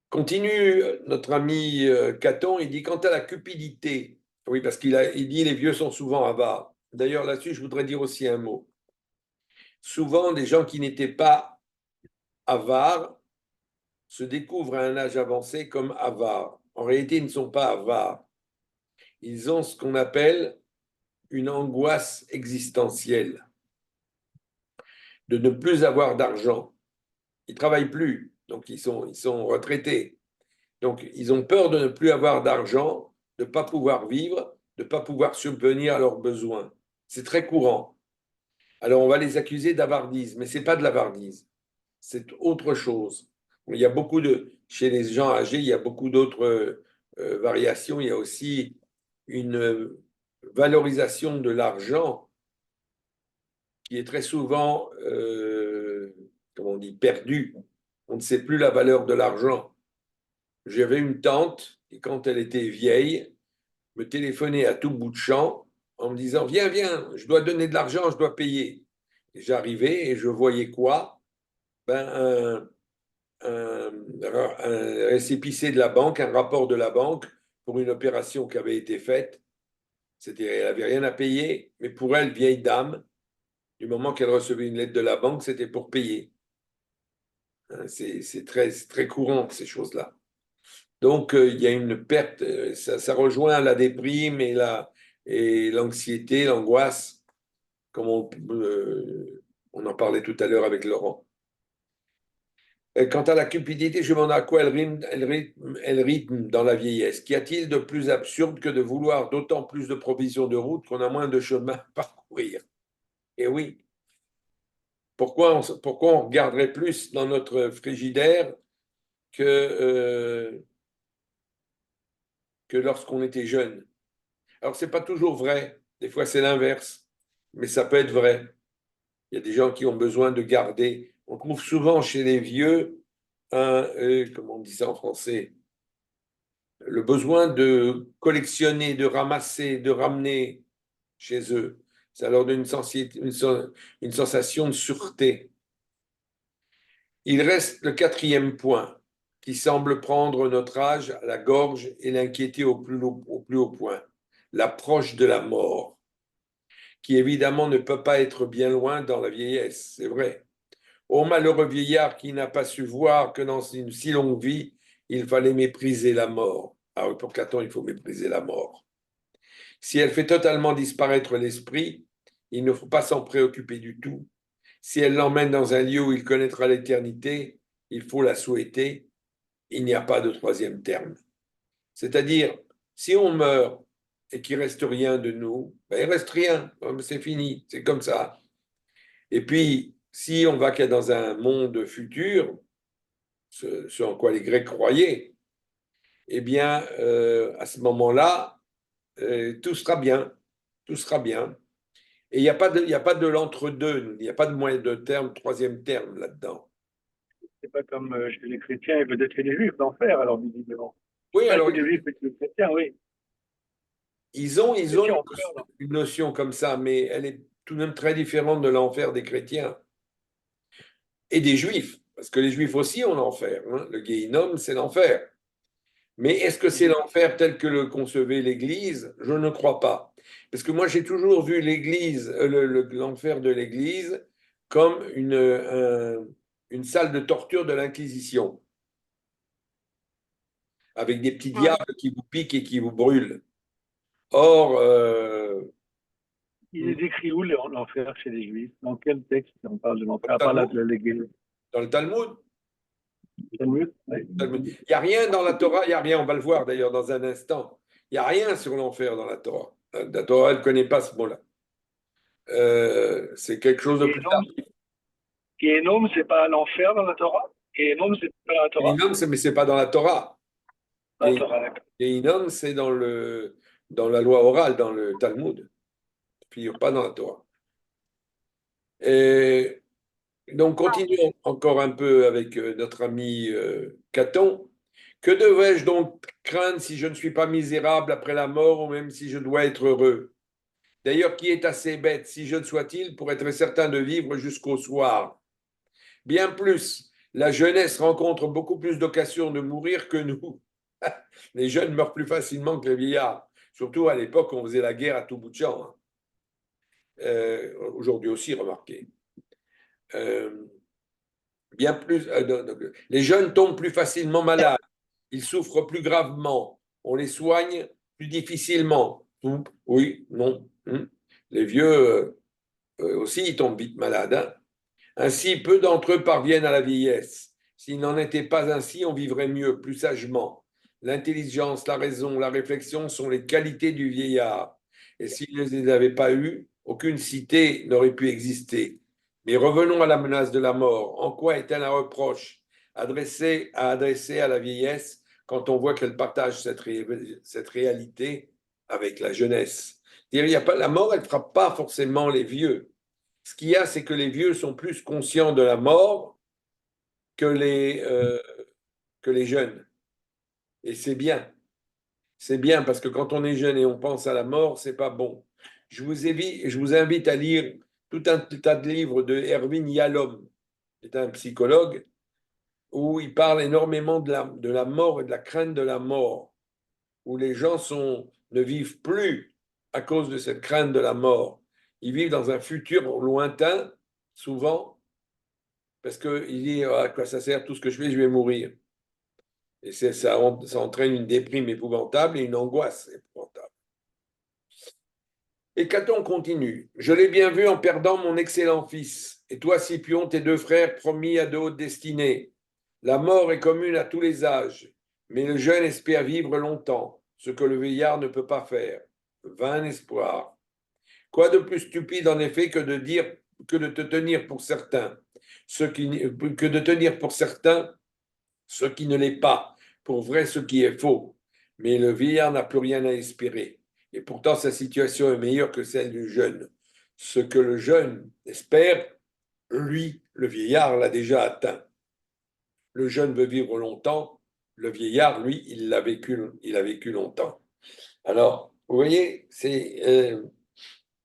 Speaker 2: Continue notre ami Caton, il dit quant à la cupidité, oui, parce il dit les vieux sont souvent avares. D'ailleurs, là-dessus, je voudrais dire aussi un mot. Souvent, des gens qui n'étaient pas avares se découvrent à un âge avancé comme avares. en réalité, ils ne sont pas avares. Ils ont ce qu'on appelle une angoisse existentielle de ne plus avoir d'argent. Ils ne travaillent plus, donc ils sont retraités. Donc, ils ont peur de ne plus avoir d'argent, de ne pas pouvoir vivre, de ne pas pouvoir subvenir à leurs besoins. C'est très courant. Alors, on va les accuser d'avardise, mais ce n'est pas de l'avardise, c'est autre chose. Il y a beaucoup chez les gens âgés, il y a beaucoup d'autres variations. Il y a aussi une valorisation de l'argent qui est très souvent, comment on dit, perdue. On ne sait plus la valeur de l'argent. J'avais une tante qui, quand elle était vieille, me téléphonait à tout bout de champ en me disant: Viens, viens, je dois donner de l'argent, je dois payer. Et j'arrivais et je voyais quoi? Ben, un récépissé de la banque, un rapport de la banque pour une opération qui avait été faite. Elle n'avait rien à payer, mais pour elle, vieille dame, du moment qu'elle recevait une lettre de la banque, c'était pour payer. C'est très courant, ces choses-là. Donc, il y a une perte, ça rejoint la déprime et l'anxiété, l'angoisse, comme on en parlait tout à l'heure avec Laurent. Et quant à la cupidité, je me demande à quoi elle rythme dans la vieillesse. Qu'y a-t-il de plus absurde que de vouloir d'autant plus de provisions de route qu'on a moins de chemin à parcourir? Et oui, pourquoi on regarderait plus dans notre frigidaire que lorsqu'on était jeune? Alors, ce n'est pas toujours vrai. Des fois, c'est l'inverse. Mais ça peut être vrai. Il y a des gens qui ont besoin de garder. On trouve souvent chez les vieux comment on dit ça en français? Le besoin de collectionner, de ramasser, de ramener chez eux. Ça leur donne une sensation de sûreté. Il reste le quatrième point qui semble prendre notre âge à la gorge et l'inquiéter au plus haut point: l'approche de la mort, qui évidemment ne peut pas être bien loin dans la vieillesse, c'est vrai. Ô malheureux vieillard qui n'a pas su voir que dans une si longue vie, il fallait mépriser la mort. Ah oui, pour Caton, il faut mépriser la mort. Si elle fait totalement disparaître l'esprit, il ne faut pas s'en préoccuper du tout. Si elle l'emmène dans un lieu où il connaîtra l'éternité, il faut la souhaiter. Il n'y a pas de troisième terme. C'est-à-dire, si on meurt et qu'il ne reste rien de nous, ben, il ne reste rien, c'est fini, c'est comme ça. Et puis, si on va dans un monde futur, ce en quoi les Grecs croyaient, eh bien, à ce moment-là, tout sera bien, tout sera bien. Et il n'y a pas de l'entre-deux, il n'y a pas de moyen de terme, troisième terme là-dedans.
Speaker 6: C'est pas comme chez les chrétiens et peut-être chez les juifs, l'enfer, alors visiblement.
Speaker 2: Oui,
Speaker 6: Pas
Speaker 2: alors,
Speaker 6: chez les juifs et chez les chrétiens, oui.
Speaker 2: ils ont
Speaker 6: Enfer, non.
Speaker 2: une notion comme ça, mais elle est tout de même très différente de l'enfer des chrétiens et des juifs, parce que les juifs aussi ont l'enfer. Hein. Le Guéhinnom, c'est l'enfer. Mais est-ce que c'est l'enfer tel que le concevait l'Église? Je ne crois pas. Parce que moi, j'ai toujours vu l'Église, l'enfer de l'Église comme une salle de torture de l'Inquisition, avec des petits diables qui vous piquent et qui vous brûlent. Or,
Speaker 6: Il est décrit où l'enfer chez les juifs? Dans quel texte on parle de l'enfer? À part l'Église.
Speaker 2: dans le Talmud,
Speaker 6: Talmud, oui.
Speaker 2: il n'y a rien dans la Torah, il n'y a rien, on va le voir d'ailleurs dans un instant. Il n'y a rien sur l'enfer dans la Torah. La Torah, elle ne connaît pas ce mot-là. C'est quelque chose de plus tard.
Speaker 6: Guéhénom, c'est pas l'enfer dans la Torah? Guéhénom, c'est pas la Torah?
Speaker 2: Guéhinnom, mais ce n'est pas dans la Torah.
Speaker 6: Dans la Torah, d'accord.
Speaker 2: Guéhinnom, c'est dans la loi orale, dans le Talmud. Puis pas dans la Torah. Et donc, continuons encore un peu avec notre ami Caton. Que devais-je donc craindre si je ne suis pas misérable après la mort ou même si je dois être heureux? D'ailleurs, qui est assez bête, si jeune soit-il, pour être certain de vivre jusqu'au soir? Bien plus, la jeunesse rencontre beaucoup plus d'occasions de mourir que nous. Les jeunes meurent plus facilement que les vieillards. Surtout à l'époque, on faisait la guerre à tout bout de champ. Hein. Aujourd'hui aussi, remarquez. Bien plus, les jeunes tombent plus facilement malades. ils souffrent plus gravement, on les soigne plus difficilement. Oui, non. Les vieux aussi, ils tombent vite malades. Hein. Ainsi, peu d'entre eux parviennent à la vieillesse. S'il n'en était pas ainsi, on vivrait mieux, plus sagement. L'intelligence, la raison, la réflexion sont les qualités du vieillard. Et s'il ne les avait pas eues, aucune cité n'aurait pu exister. Mais revenons à la menace de la mort. En quoi est-elle un reproche adressé à la vieillesse quand on voit qu'elle partage cette réalité avec la jeunesse? Il y a pas, la mort, elle ne frappe pas forcément les vieux. Ce qu'il y a, c'est que les vieux sont plus conscients de la mort que les jeunes. Et c'est bien. C'est bien parce que quand on est jeune et on pense à la mort, c'est pas bon. Je vous invite à lire tout un tas de livres de Erwin Yalom, qui est un psychologue, où il parle énormément de la mort et de la crainte de la mort, où les gens ne vivent plus à cause de cette crainte de la mort. Ils vivent dans un futur lointain, souvent, parce qu'il dit à quoi ça sert, tout ce que je fais, je vais mourir. Et ça entraîne une déprime épouvantable et une angoisse épouvantable. Et Caton continue. Je l'ai bien vu en perdant mon excellent fils. Et toi, Scipion, tes deux frères promis à de hautes destinées. La mort est commune à tous les âges, mais le jeune espère vivre longtemps, ce que le vieillard ne peut pas faire. Vain espoir. Quoi de plus stupide en effet que de te tenir pour certains, que de tenir pour certains ce qui ne l'est pas, pour vrai ce qui est faux. Mais le vieillard n'a plus rien à espérer. Et pourtant, sa situation est meilleure que celle du jeune. Ce que le jeune espère, lui, le vieillard, l'a déjà atteint. Le jeune veut vivre longtemps, le vieillard, lui, il a vécu longtemps. Alors, vous voyez, il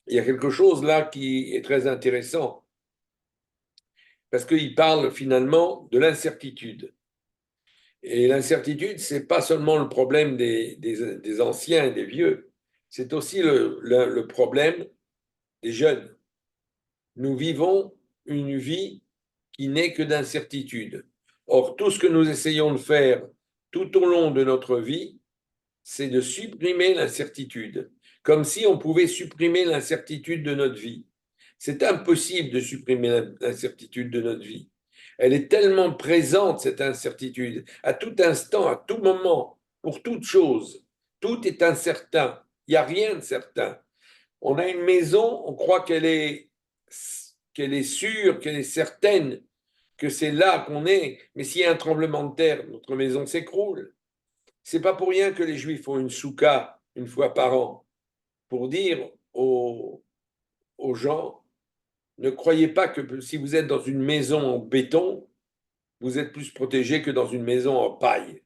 Speaker 2: y a quelque chose là qui est très intéressant, parce qu'il parle finalement de l'incertitude. Et l'incertitude, ce n'est pas seulement le problème des anciens et des vieux, c'est aussi le problème des jeunes. Nous vivons une vie qui n'est que d'incertitude. Or, tout ce que nous essayons de faire tout au long de notre vie, c'est de supprimer l'incertitude, comme si on pouvait supprimer l'incertitude de notre vie. C'est impossible de supprimer l'incertitude de notre vie. Elle est tellement présente, cette incertitude, à tout instant, à tout moment, pour toute chose. Tout est incertain. Il n'y a rien de certain. On a une maison, on croit qu'elle est sûre, qu'elle est certaine, que c'est là qu'on est. Mais s'il y a un tremblement de terre, notre maison s'écroule. C'est pas pour rien que les Juifs font une souka une fois par an pour dire aux gens, ne croyez pas que si vous êtes dans une maison en béton, vous êtes plus protégé que dans une maison en paille.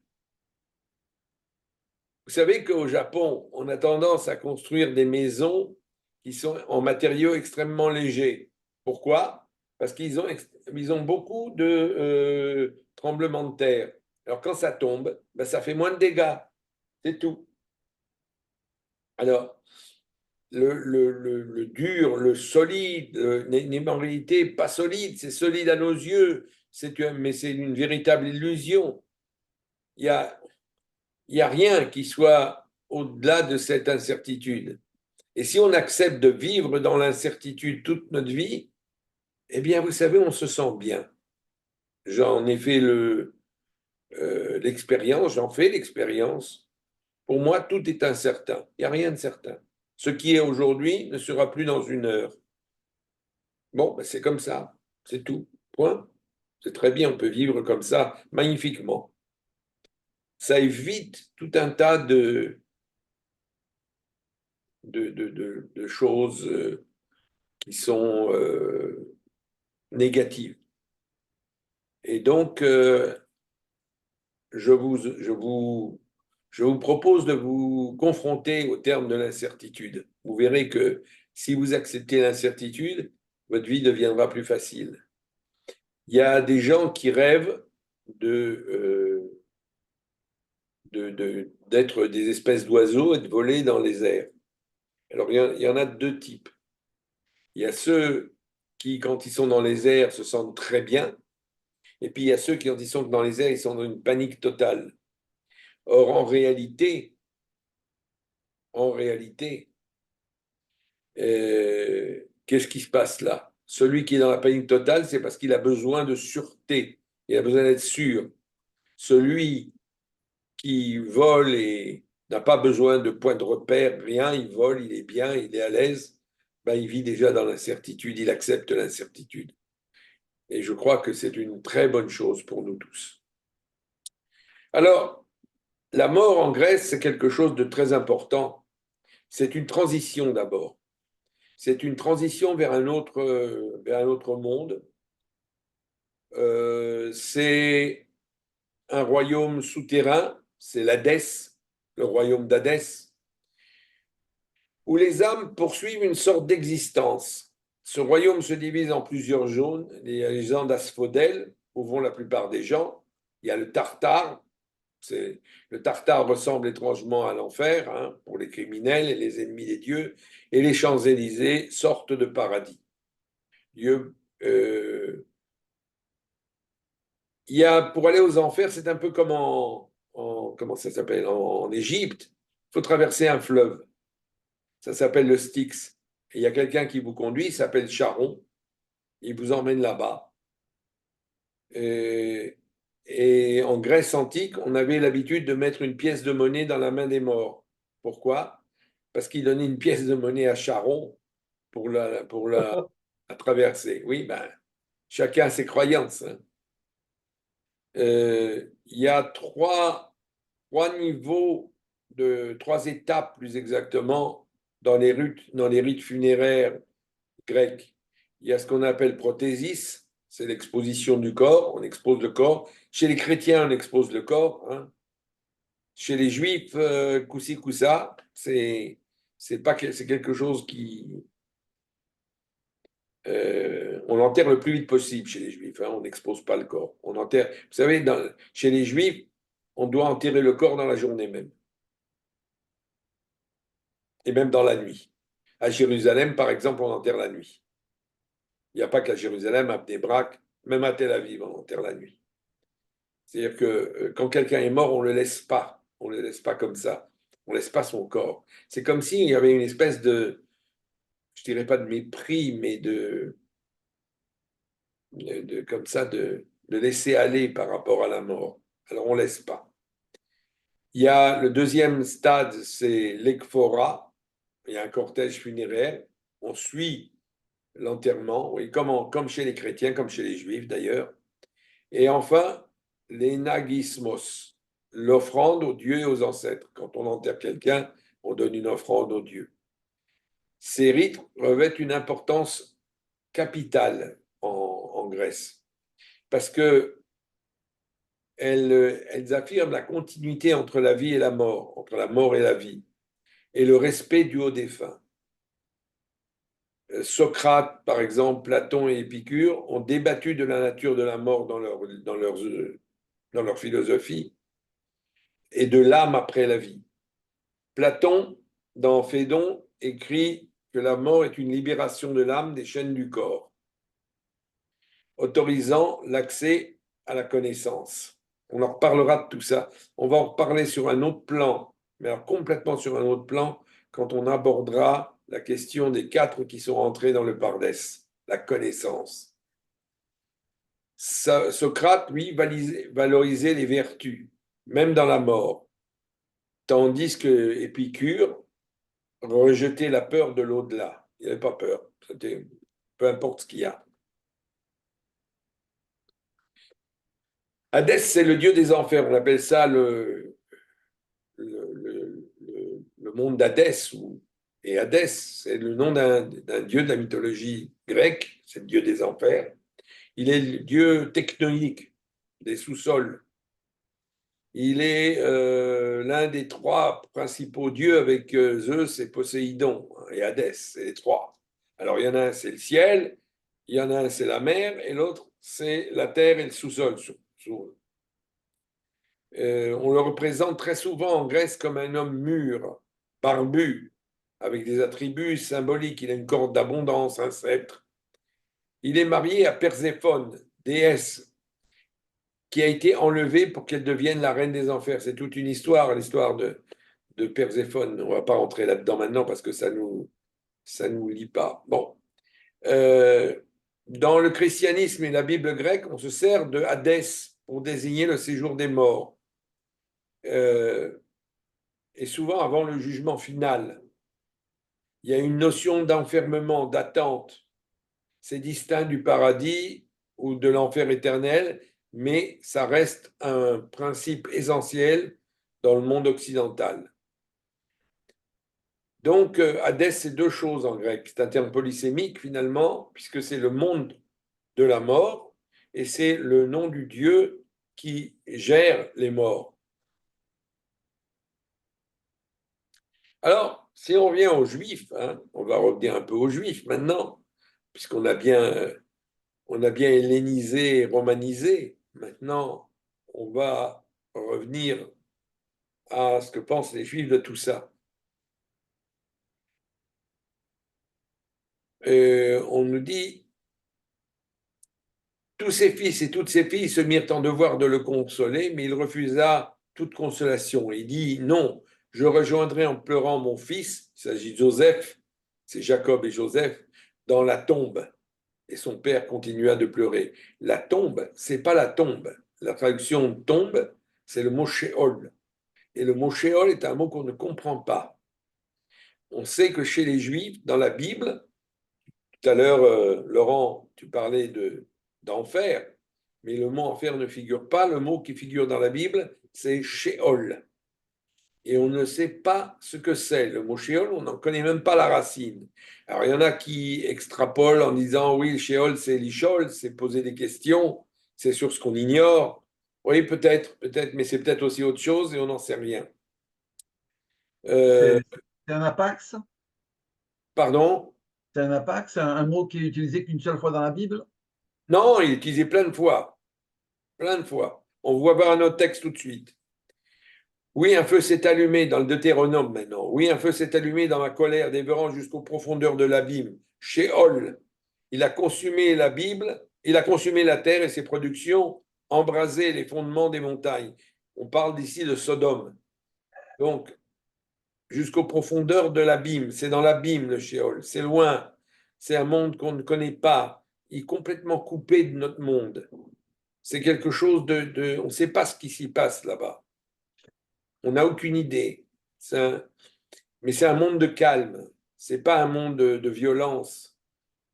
Speaker 2: Vous savez qu'au Japon, on a tendance à construire des maisons qui sont en matériaux extrêmement légers. Pourquoi? Parce qu'ils ont beaucoup de tremblements de terre. Alors quand ça tombe, ben, ça fait moins de dégâts. C'est tout. Alors, le dur, le solide n'est en réalité pas solide, c'est solide à nos yeux, mais c'est une véritable illusion. Il y a rien qui soit au-delà de cette incertitude. Et si on accepte de vivre dans l'incertitude toute notre vie, eh bien, vous savez, on se sent bien. J'en ai fait l'expérience, j'en fais l'expérience. Pour moi, tout est incertain. Il n'y a rien de certain. Ce qui est aujourd'hui ne sera plus dans une heure. Bon, ben c'est comme ça. C'est tout. Point. C'est très bien, on peut vivre comme ça magnifiquement. Ça évite tout un tas de choses qui sont négatives. Et donc, je vous propose de vous confronter au terme de l'incertitude. Vous verrez que si vous acceptez l'incertitude, votre vie deviendra plus facile. Il y a des gens qui rêvent d'être des espèces d'oiseaux et de voler dans les airs. Alors, il y en a deux types. Il y a ceux qui, quand ils sont dans les airs, se sentent très bien. Et puis, il y a ceux qui, quand ils sont dans les airs, ils sont dans une panique totale. Or, en réalité, qu'est-ce qui se passe là? Celui qui est dans la panique totale, c'est parce qu'il a besoin de sûreté, il a besoin d'être sûr. Celui qui vole et n'a pas besoin de point de repère, rien, il vole, il est bien, il est à l'aise, ben, il vit déjà dans l'incertitude, il accepte l'incertitude. Et je crois que c'est une très bonne chose pour nous tous. Alors, la mort en Grèce, c'est quelque chose de très important. C'est une transition d'abord. C'est une transition vers un autre monde. C'est un royaume souterrain, c'est l'Hadès, le royaume d'Hadès, où les âmes poursuivent une sorte d'existence. Ce royaume se divise en plusieurs zones. Il y a les gens d'Asphodèle, où vont la plupart des gens. Il y a le Tartare. Le Tartare ressemble étrangement à l'enfer, hein, pour les criminels et les ennemis des dieux. Et les Champs-Élysées, sortent de paradis. Dieu, il y a, pour aller aux enfers, c'est un peu comme comment ça s'appelle, en Égypte. Il faut traverser un fleuve. Ça s'appelle le Styx. Et il y a quelqu'un qui vous conduit, il s'appelle Charon. Il vous emmène là-bas. Et en Grèce antique, on avait l'habitude de mettre une pièce de monnaie dans la main des morts. Pourquoi? Parce qu'il donnait une pièce de monnaie à Charon pour la traverser. Oui, ben, chacun a ses croyances, hein. Il y a trois niveaux, trois étapes plus exactement, dans les rites funéraires grecs. Il y a ce qu'on appelle prothésis, c'est l'exposition du corps, on expose le corps. Chez les chrétiens, on expose le corps, hein. Chez les juifs, koussi koussa, c'est quelque chose qui on l'enterre le plus vite possible chez les juifs, hein, on n'expose pas le corps. On enterre, vous savez, chez les juifs, on doit enterrer le corps dans la journée même, et même dans la nuit. À Jérusalem, par exemple, on enterre la nuit. Il n'y a pas qu'à Jérusalem, à Bnei Brak, même à Tel Aviv, on enterre la nuit. C'est-à-dire que quand quelqu'un est mort, on ne le laisse pas. On ne le laisse pas comme ça. On ne laisse pas son corps. C'est comme s'il y avait une espèce de, je dirais pas de mépris, mais comme ça, de laisser aller par rapport à la mort. Alors on ne laisse pas. Il y a le deuxième stade, c'est l'ekphora. Il y a un cortège funéraire. On suit l'enterrement, oui, comme chez les chrétiens, comme chez les juifs d'ailleurs. Et enfin, les nagismos, l'offrande aux dieux et aux ancêtres. Quand on enterre quelqu'un, on donne une offrande aux dieux. Ces rites revêtent une importance capitale en Grèce, parce que elles affirment la continuité entre la vie et la mort, entre la mort et la vie, et le respect du haut défunt. Socrate, par exemple, Platon et Épicure ont débattu de la nature de la mort dans leur philosophie et de l'âme après la vie. Platon, dans Phédon, écrit que la mort est une libération de l'âme des chaînes du corps, autorisant l'accès à la connaissance. On en reparlera de tout ça. On va en reparler sur un autre plan, mais alors complètement sur un autre plan, quand on abordera la question des quatre qui sont entrés dans le Pardès, la connaissance. Socrate, lui, valorisait les vertus, même dans la mort, tandis que Épicure rejetait la peur de l'au-delà. Il n'avait pas peur, c'était peu importe ce qu'il y a. Hadès, c'est le dieu des enfers, on appelle ça le monde d'Hadès, et Hadès, c'est le nom d'un dieu de la mythologie grecque, c'est le dieu des enfers. Il est le dieu technoïque des sous-sols. Il est l'un des trois principaux dieux avec Zeus et Poséidon, et Hadès, c'est les trois. Alors il y en a un, c'est le ciel, il y en a un, c'est la mer, et l'autre, c'est la terre et le sous-sol. On le représente très souvent en Grèce comme un homme mûr, barbu, avec des attributs symboliques. Il a une corde d'abondance, un sceptre. Il est marié à Perséphone, déesse, qui a été enlevée pour qu'elle devienne la reine des enfers. C'est toute une histoire, l'histoire de Perséphone. On ne va pas rentrer là-dedans maintenant parce que ça nous lie pas. Bon. Dans le christianisme et la Bible grecque, on se sert de Hadès pour désigner le séjour des morts. Et souvent avant le jugement final. Il y a une notion d'enfermement, d'attente. C'est distinct du paradis ou de l'enfer éternel, mais ça reste un principe essentiel dans le monde occidental. Donc, Hadès, c'est deux choses en grec. C'est un terme polysémique finalement, puisque c'est le monde de la mort et c'est le nom du Dieu qui gère les morts. Alors, si on revient aux Juifs, on va revenir un peu aux Juifs maintenant, puisqu'on a bien hellénisé, romanisé. Maintenant, on va revenir à ce que pensent les Juifs de tout ça. On nous dit, tous ses fils et toutes ses filles se mirent en devoir de le consoler, mais il refusa toute consolation. Il dit, non, je rejoindrai en pleurant mon fils, il s'agit de Joseph, c'est Jacob et Joseph, dans la tombe. Et son père continua de pleurer. La tombe, c'est pas la tombe. La traduction tombe, c'est le mot Sheol. Et le mot Sheol est un mot qu'on ne comprend pas. On sait que chez les Juifs, dans la Bible, tout à l'heure, Laurent, tu parlais d'enfer, mais le mot enfer ne figure pas. Le mot qui figure dans la Bible, c'est Sheol. Et on ne sait pas ce que c'est. Le mot Sheol, on n'en connaît même pas la racine. Alors, il y en a qui extrapolent en disant, oui, le Sheol, c'est l'Ishol, c'est poser des questions, c'est sur ce qu'on ignore. Oui, peut-être, mais c'est peut-être aussi autre chose et on n'en sait rien.
Speaker 7: C'est un apax?
Speaker 2: Pardon?
Speaker 7: C'est un apax, un mot qui est utilisé qu'une seule fois dans la Bible?
Speaker 2: Non, il est utilisé plein de fois. Plein de fois. On voit voir un autre texte tout de suite. Oui, un feu s'est allumé dans le Deutéronome maintenant. Oui, un feu s'est allumé dans ma colère, dévorant jusqu'aux profondeurs de l'abîme. Sheol. Il a consumé la Bible, il a consumé la terre et ses productions, embrasé les fondements des montagnes. On parle d'ici de Sodome. Donc, jusqu'aux profondeurs de l'abîme. C'est dans l'abîme, le Sheol. C'est loin. C'est un monde qu'on ne connaît pas. Il est complètement coupé de notre monde. C'est quelque chose on ne sait pas ce qui s'y passe là-bas. On n'a aucune idée. Mais c'est un monde de calme. Ce n'est pas un monde de violence.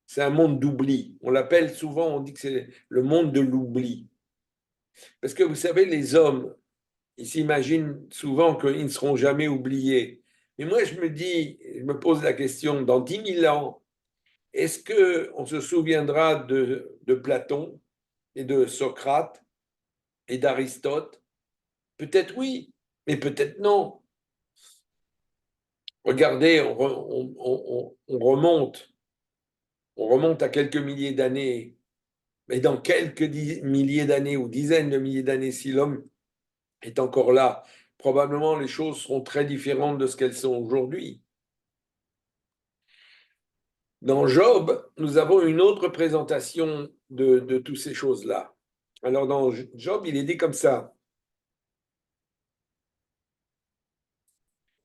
Speaker 2: C'est un monde d'oubli. On l'appelle souvent, on dit que c'est le monde de l'oubli. Parce que vous savez, les hommes, ils s'imaginent souvent qu'ils ne seront jamais oubliés. Mais moi, je me pose la question, dans 10 000 ans, est-ce qu'on se souviendra de Platon et de Socrate et d'Aristote? Peut-être oui, mais peut-être non. Regardez, on remonte à quelques milliers d'années, mais dans quelques milliers d'années ou dizaines de milliers d'années, si l'homme est encore là, probablement les choses seront très différentes de ce qu'elles sont aujourd'hui. Dans Job, nous avons une autre présentation de toutes ces choses-là. Alors dans Job, il est dit comme ça.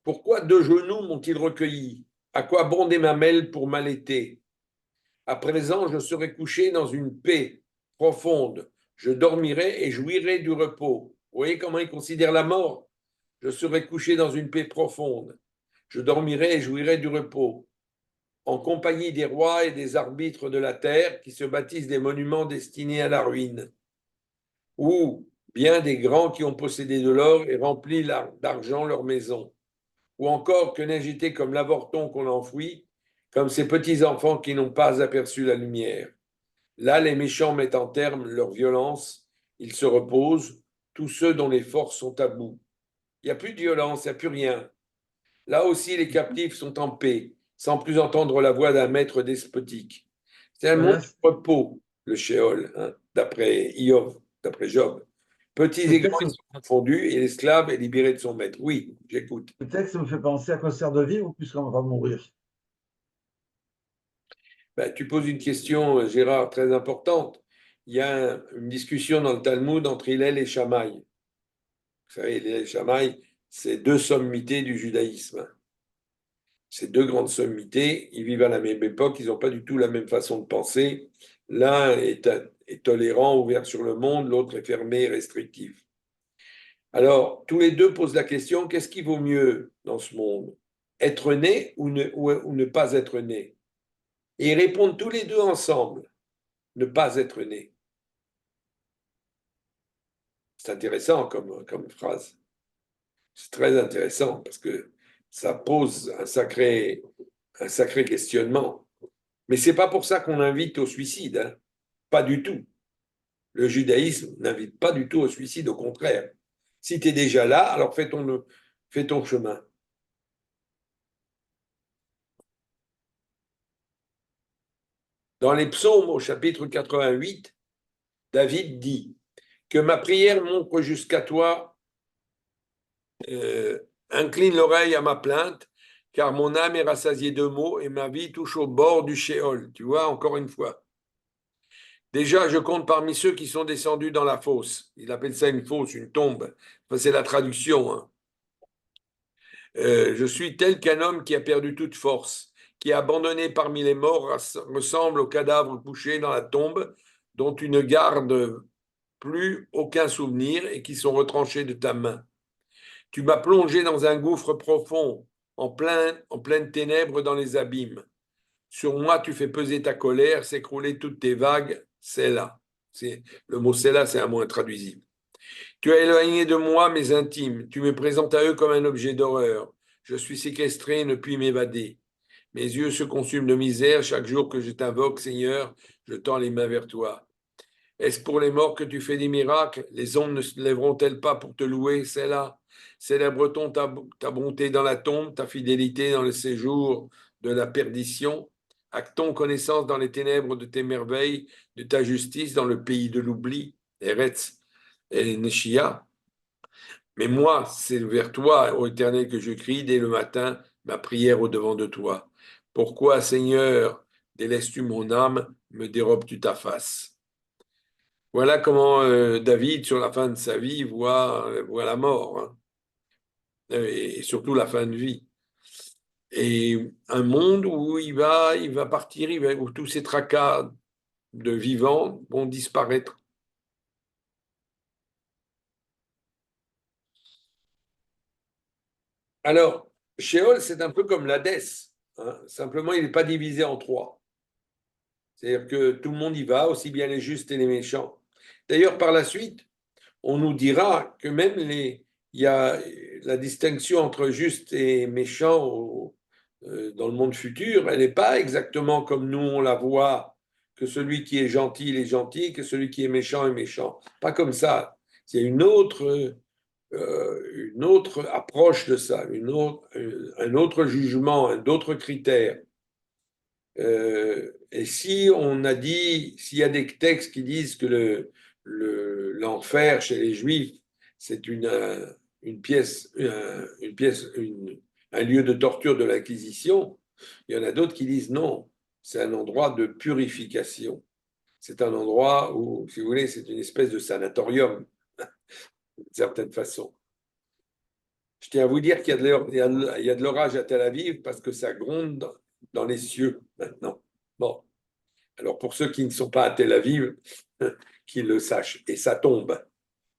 Speaker 2: Pourquoi deux genoux m'ont-ils recueilli? À quoi bon des mamelles pour m'allaiter? À présent, je serai couché dans une paix profonde. Je dormirai et jouirai du repos. Vous voyez comment il considère la mort? Je serai couché dans une paix profonde. Je dormirai et jouirai du repos. En compagnie des rois et des arbitres de la terre qui se bâtissent des monuments destinés à la ruine. Ou bien des grands qui ont possédé de l'or et rempli d'argent leur maison. Ou encore que n'ai-je été comme l'avorton qu'on enfouit, comme ces petits-enfants qui n'ont pas aperçu la lumière. Là, les méchants mettent en terme leur violence, ils se reposent, tous ceux dont les forces sont à bout. Il n'y a plus de violence, il n'y a plus rien. Là aussi, les captifs sont en paix, sans plus entendre la voix d'un maître despotique. C'est un monde de repos, le Sheol, d'après Iov, d'après Job. Petits et grands ils sont confondus, et l'esclave est libéré de son maître. Oui, j'écoute.
Speaker 7: Le texte me fait penser à quoi sert de vivre puisqu'on va mourir.
Speaker 2: Ben, tu poses une question, Gérard, très importante. il y a une discussion dans le Talmud entre Hillel et Shammai. Vous savez, Hillel et Shammai, c'est deux sommités du judaïsme. Ces deux grandes sommités, ils vivent à la même époque, ils n'ont pas du tout la même façon de penser. L'un est tolérant, ouvert sur le monde, l'autre est fermé, restrictif. Alors, tous les deux posent la question, qu'est-ce qui vaut mieux dans ce monde? Être né ou ne pas être né? Et ils répondent tous les deux ensemble, ne pas être né. C'est intéressant comme phrase. C'est très intéressant parce que ça pose un sacré questionnement. Mais ce n'est pas pour ça qu'on invite au suicide, hein. Pas du tout. Le judaïsme n'invite pas du tout au suicide, au contraire. Si tu es déjà là, alors fais ton chemin. Dans les psaumes, au chapitre 88, David dit que ma prière monte jusqu'à toi, incline l'oreille à ma plainte, car mon âme est rassasiée de maux et ma vie touche au bord du Sheol. Tu vois, encore une fois. Déjà, je compte parmi ceux qui sont descendus dans la fosse. Il appelle ça une fosse, une tombe. Enfin, c'est la traduction, hein. Je suis tel qu'un homme qui a perdu toute force, qui est abandonné parmi les morts, ressemble au cadavre couché dans la tombe, dont tu ne gardes plus aucun souvenir et qui sont retranchés de ta main. Tu m'as plongé dans un gouffre profond, en pleine ténèbres dans les abîmes. Sur moi, tu fais peser ta colère, s'écrouler toutes tes vagues. C'est là. Le mot c'est là, c'est un mot intraduisible. Tu as éloigné de moi mes intimes. Tu me présentes à eux comme un objet d'horreur. Je suis séquestré et ne puis m'évader. Mes yeux se consument de misère. Chaque jour que je t'invoque, Seigneur, je tends les mains vers toi. Est-ce pour les morts que tu fais des miracles? Les ondes ne se lèveront-elles pas pour te louer? C'est là. Célèbre-t-on ta bonté dans la tombe, ta fidélité dans le séjour de la perdition? A-t-on connaissance dans les ténèbres de tes merveilles, de ta justice dans le pays de l'oubli? Eretz et Neshia. Mais moi, c'est vers toi, ô Éternel, que je crie dès le matin, ma prière au-devant de toi. Pourquoi, Seigneur, délaisses-tu mon âme, me dérobes-tu ta face? Voilà comment David, sur la fin de sa vie, voit la mort, hein, et surtout la fin de vie. Et un monde où il va partir, où tous ces tracas de vivants vont disparaître. Alors, Sheol, c'est un peu comme l'Hadès, hein. Simplement, il n'est pas divisé en trois. C'est-à-dire que tout le monde y va, aussi bien les justes et les méchants. D'ailleurs, par la suite, on nous dira que même il y a la distinction entre juste et méchant dans le monde futur, elle n'est pas exactement comme nous on la voit, que celui qui est gentil, il est gentil, que celui qui est méchant est méchant. Pas comme ça. Il y a une autre approche de ça, un autre jugement, un autre critère. Et si on a dit, s'il y a des textes qui disent que l'enfer chez les Juifs, c'est une pièce, un lieu de torture de l'Inquisition, il y en a d'autres qui disent non, c'est un endroit de purification. C'est un endroit où, si vous voulez, c'est une espèce de sanatorium, d'une certaine façon. Je tiens à vous dire qu'il y a de l'orage à Tel Aviv parce que ça gronde dans les cieux maintenant. Bon, alors pour ceux qui ne sont pas à Tel Aviv, qu'ils le sachent. Et ça tombe.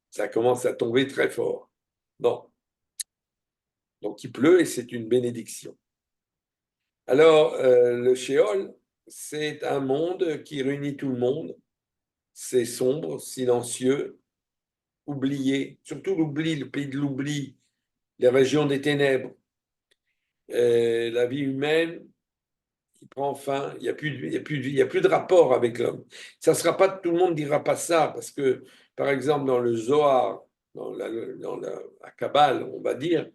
Speaker 2: Ça commence à tomber très fort. Bon. Donc il pleut et c'est une bénédiction. Alors, le Sheol, c'est un monde qui réunit tout le monde. C'est sombre, silencieux, oublié. Surtout l'oubli, le pays de l'oubli, les régions des ténèbres. La vie humaine, il prend fin, il n'y a plus de rapport avec l'homme. Ça sera pas, tout le monde ne dira pas ça, parce que, par exemple, dans le Zohar, dans la Kabbale, on va dire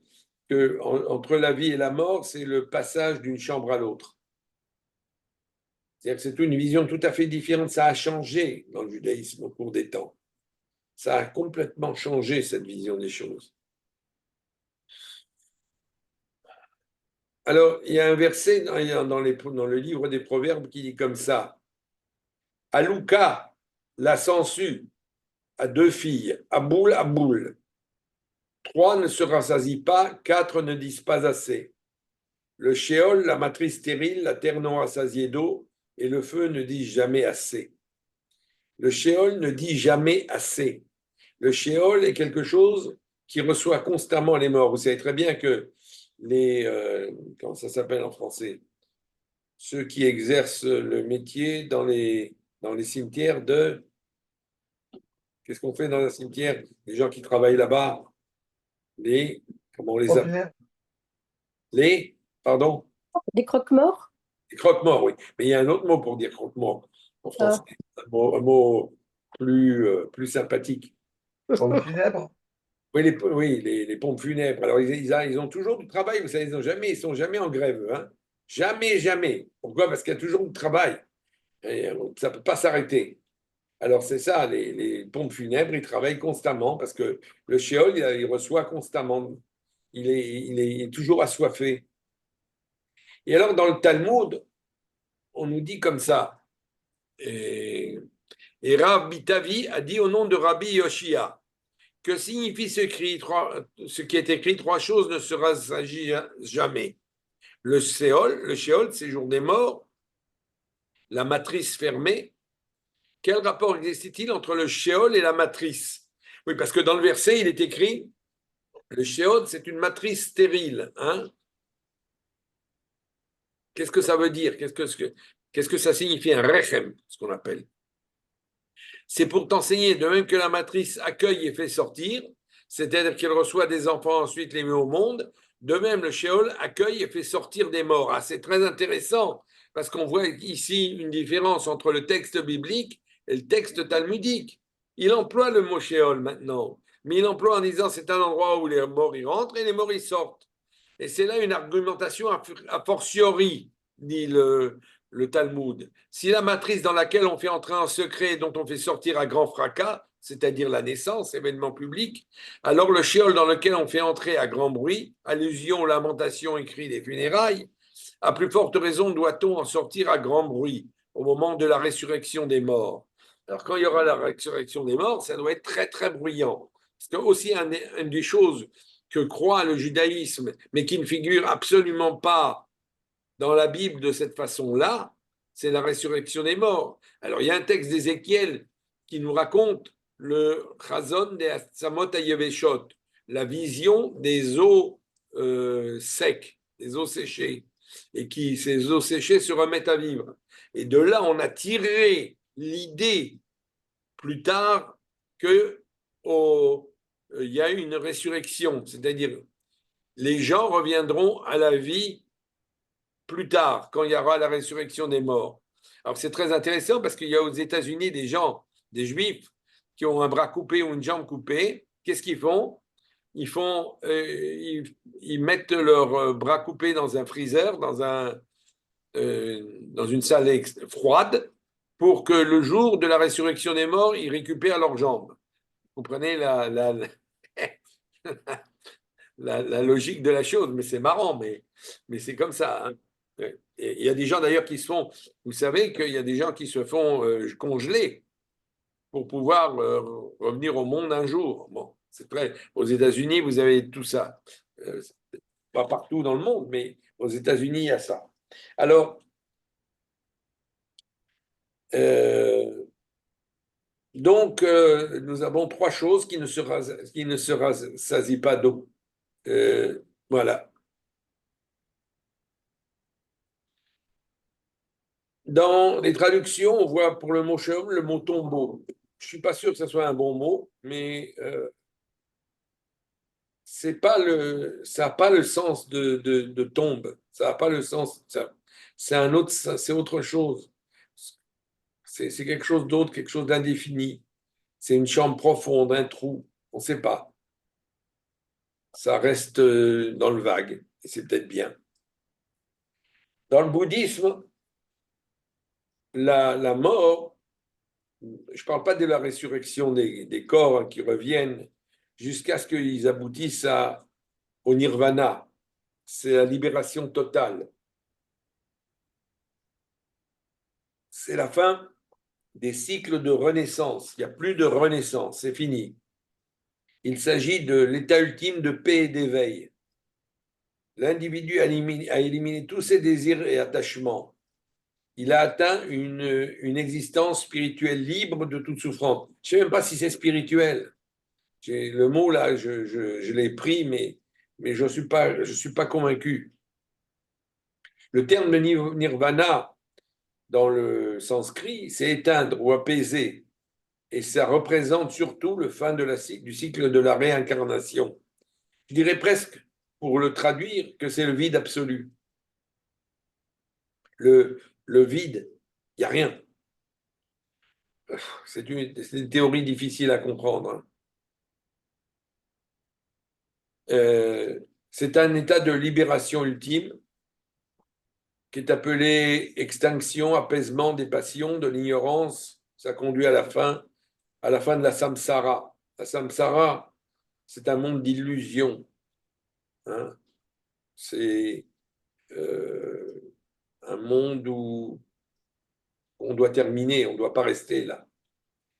Speaker 2: que entre la vie et la mort, c'est le passage d'une chambre à l'autre. C'est-à-dire que c'est une vision tout à fait différente. Ça a changé dans le judaïsme au cours des temps. Ça a complètement changé cette vision des choses. Alors, il y a un verset dans le livre des Proverbes qui dit comme ça: Alouka la sangsue a 2 filles, Aboul, Aboul. 3 ne se rassasient pas, 4 ne disent pas assez. Le Sheol, la matrice stérile, la terre non rassasiée d'eau, et le feu ne disent jamais assez. Le Sheol ne dit jamais assez. Le Sheol est quelque chose qui reçoit constamment les morts. Vous savez très bien que comment ça s'appelle en français? Ceux qui exercent le métier dans les cimetières de... Qu'est-ce qu'on fait dans un cimetière? Les gens qui travaillent là-bas, comment on les appelle?
Speaker 7: Ordinaire.
Speaker 2: Pardon?
Speaker 3: Des croque-morts?
Speaker 2: Les croque-morts, oui. Mais il y a un autre mot pour dire croque-mort en français. Un mot plus sympathique.
Speaker 7: Pompe funèbre.
Speaker 2: Oui, les pompes funèbres. Alors, ils ont toujours du travail. Vous savez, ils sont jamais en grève. Hein. Jamais, jamais. Pourquoi? Parce qu'il y a toujours du travail. Et ça ne peut pas s'arrêter. Alors, c'est ça, les pompes funèbres, ils travaillent constamment parce que le shéol, il reçoit constamment. Il est toujours assoiffé. Et alors, dans le Talmud, on nous dit comme ça. Et Rav Bitavi a dit au nom de Rabbi Yoshia, que signifie ce qui est écrit, 3 choses ne se rassagient jamais. Le Sheol, séjour des morts, la matrice fermée. Quel rapport existe-t-il entre le Sheol et la matrice? Oui, parce que dans le verset, il est écrit, le Sheol, c'est une matrice stérile. Hein? Qu'est-ce que ça veut dire? Qu'est-ce que ça signifie un rechem, ce qu'on appelle? C'est pour t'enseigner, de même que la matrice accueille et fait sortir, c'est-à-dire qu'elle reçoit des enfants, ensuite les met au monde, de même le Sheol accueille et fait sortir des morts. Ah, c'est très intéressant, parce qu'on voit ici une différence entre le texte biblique et le texte talmudique. Il emploie le mot Sheol maintenant, mais il emploie en disant c'est un endroit où les morts y rentrent et les morts y sortent. Et c'est là une argumentation a fortiori, dit le Talmud. Si la matrice dans laquelle on fait entrer en secret et dont on fait sortir à grand fracas, c'est-à-dire la naissance, événement public, alors le shéol dans lequel on fait entrer à grand bruit, allusion, lamentation, écrit des funérailles, à plus forte raison doit-on en sortir à grand bruit au moment de la résurrection des morts. Alors quand il y aura la résurrection des morts, ça doit être très très bruyant. Parce que aussi une des choses que croit le judaïsme, mais qui ne figure absolument pas dans la Bible de cette façon-là, c'est la résurrection des morts. Alors, il y a un texte d'Ézéchiel qui nous raconte le Chazon des Samot Ayeveshot, la vision des eaux secs, des eaux séchées, et qui, ces eaux séchées se remettent à vivre. Et de là, on a tiré l'idée plus tard que il y a une résurrection, c'est-à-dire les gens reviendront à la vie plus tard, quand il y aura la résurrection des morts. Alors c'est très intéressant parce qu'il y a aux États-Unis des gens, des Juifs, qui ont un bras coupé ou une jambe coupée. Qu'est-ce qu'ils font? Ils mettent leur bras coupé dans un freezer, dans une salle froide, pour que le jour de la résurrection des morts, ils récupèrent leurs jambes. Vous comprenez la logique de la chose, mais c'est marrant, mais c'est comme ça. Hein. Et il y a des gens d'ailleurs qui se font, vous savez qu'il y a des gens qui se font congeler pour pouvoir revenir au monde un jour. Bon, c'est très. Aux États-Unis, vous avez tout ça. Pas partout dans le monde, mais aux États-Unis, il y a ça. Alors, donc, nous avons 3 choses qui ne se rassasient pas d'eau. Voilà. Dans les traductions, on voit pour le mot sheol le mot tombeau. Je ne suis pas sûr que ce soit un bon mot, mais ça n'a pas le sens de tombe. Ça n'a pas le sens. C'est autre chose. C'est quelque chose d'autre, quelque chose d'indéfini. C'est une chambre profonde, un trou. On ne sait pas. Ça reste dans le vague. Et c'est peut-être bien. Dans le bouddhisme, la mort, je ne parle pas de la résurrection des corps qui reviennent jusqu'à ce qu'ils aboutissent au nirvana. C'est la libération totale. C'est la fin des cycles de renaissance. Il n'y a plus de renaissance, c'est fini. Il s'agit de l'état ultime de paix et d'éveil. L'individu a éliminé tous ses désirs et attachements. Il a atteint une existence spirituelle libre de toute souffrance. Je ne sais même pas si c'est spirituel. Le mot là, je l'ai pris, mais je ne suis pas convaincu. Le terme de nirvana, dans le sanskrit, c'est éteindre ou apaiser. Et ça représente surtout le fin du cycle de la réincarnation. Je dirais presque, pour le traduire, que c'est le vide absolu. Le vide, il n'y a rien. C'est une théorie difficile à comprendre. C'est un état de libération ultime qui est appelé extinction, apaisement des passions, de l'ignorance. Ça conduit à la fin de la samsara. La samsara, c'est un monde d'illusions. Hein. C'est un monde où on doit terminer, on ne doit pas rester là.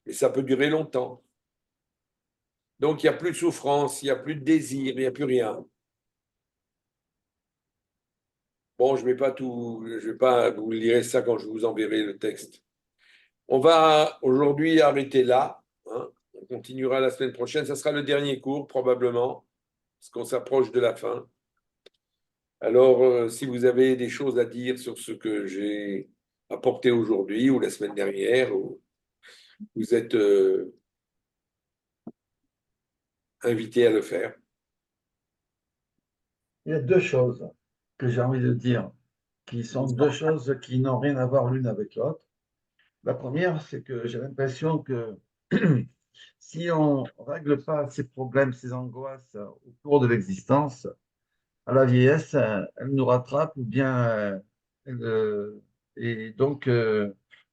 Speaker 2: Mais ça peut durer longtemps. Donc, il n'y a plus de souffrance, il n'y a plus de désir, il n'y a plus rien. Bon, je ne vais pas vous lire ça quand je vous enverrai le texte. On va aujourd'hui arrêter là. Hein. On continuera la semaine prochaine. Ça sera le dernier cours, probablement, parce qu'on s'approche de la fin. Alors, si vous avez des choses à dire sur ce que j'ai apporté aujourd'hui ou la semaine dernière, vous êtes invités à le faire.
Speaker 7: Il y a deux choses que j'ai envie de dire, qui sont deux choses qui n'ont rien à voir l'une avec l'autre. La première, c'est que j'ai l'impression que si on ne règle pas ces problèmes, ces angoisses au cours de l'existence, à la vieillesse, elle nous rattrape ou bien et donc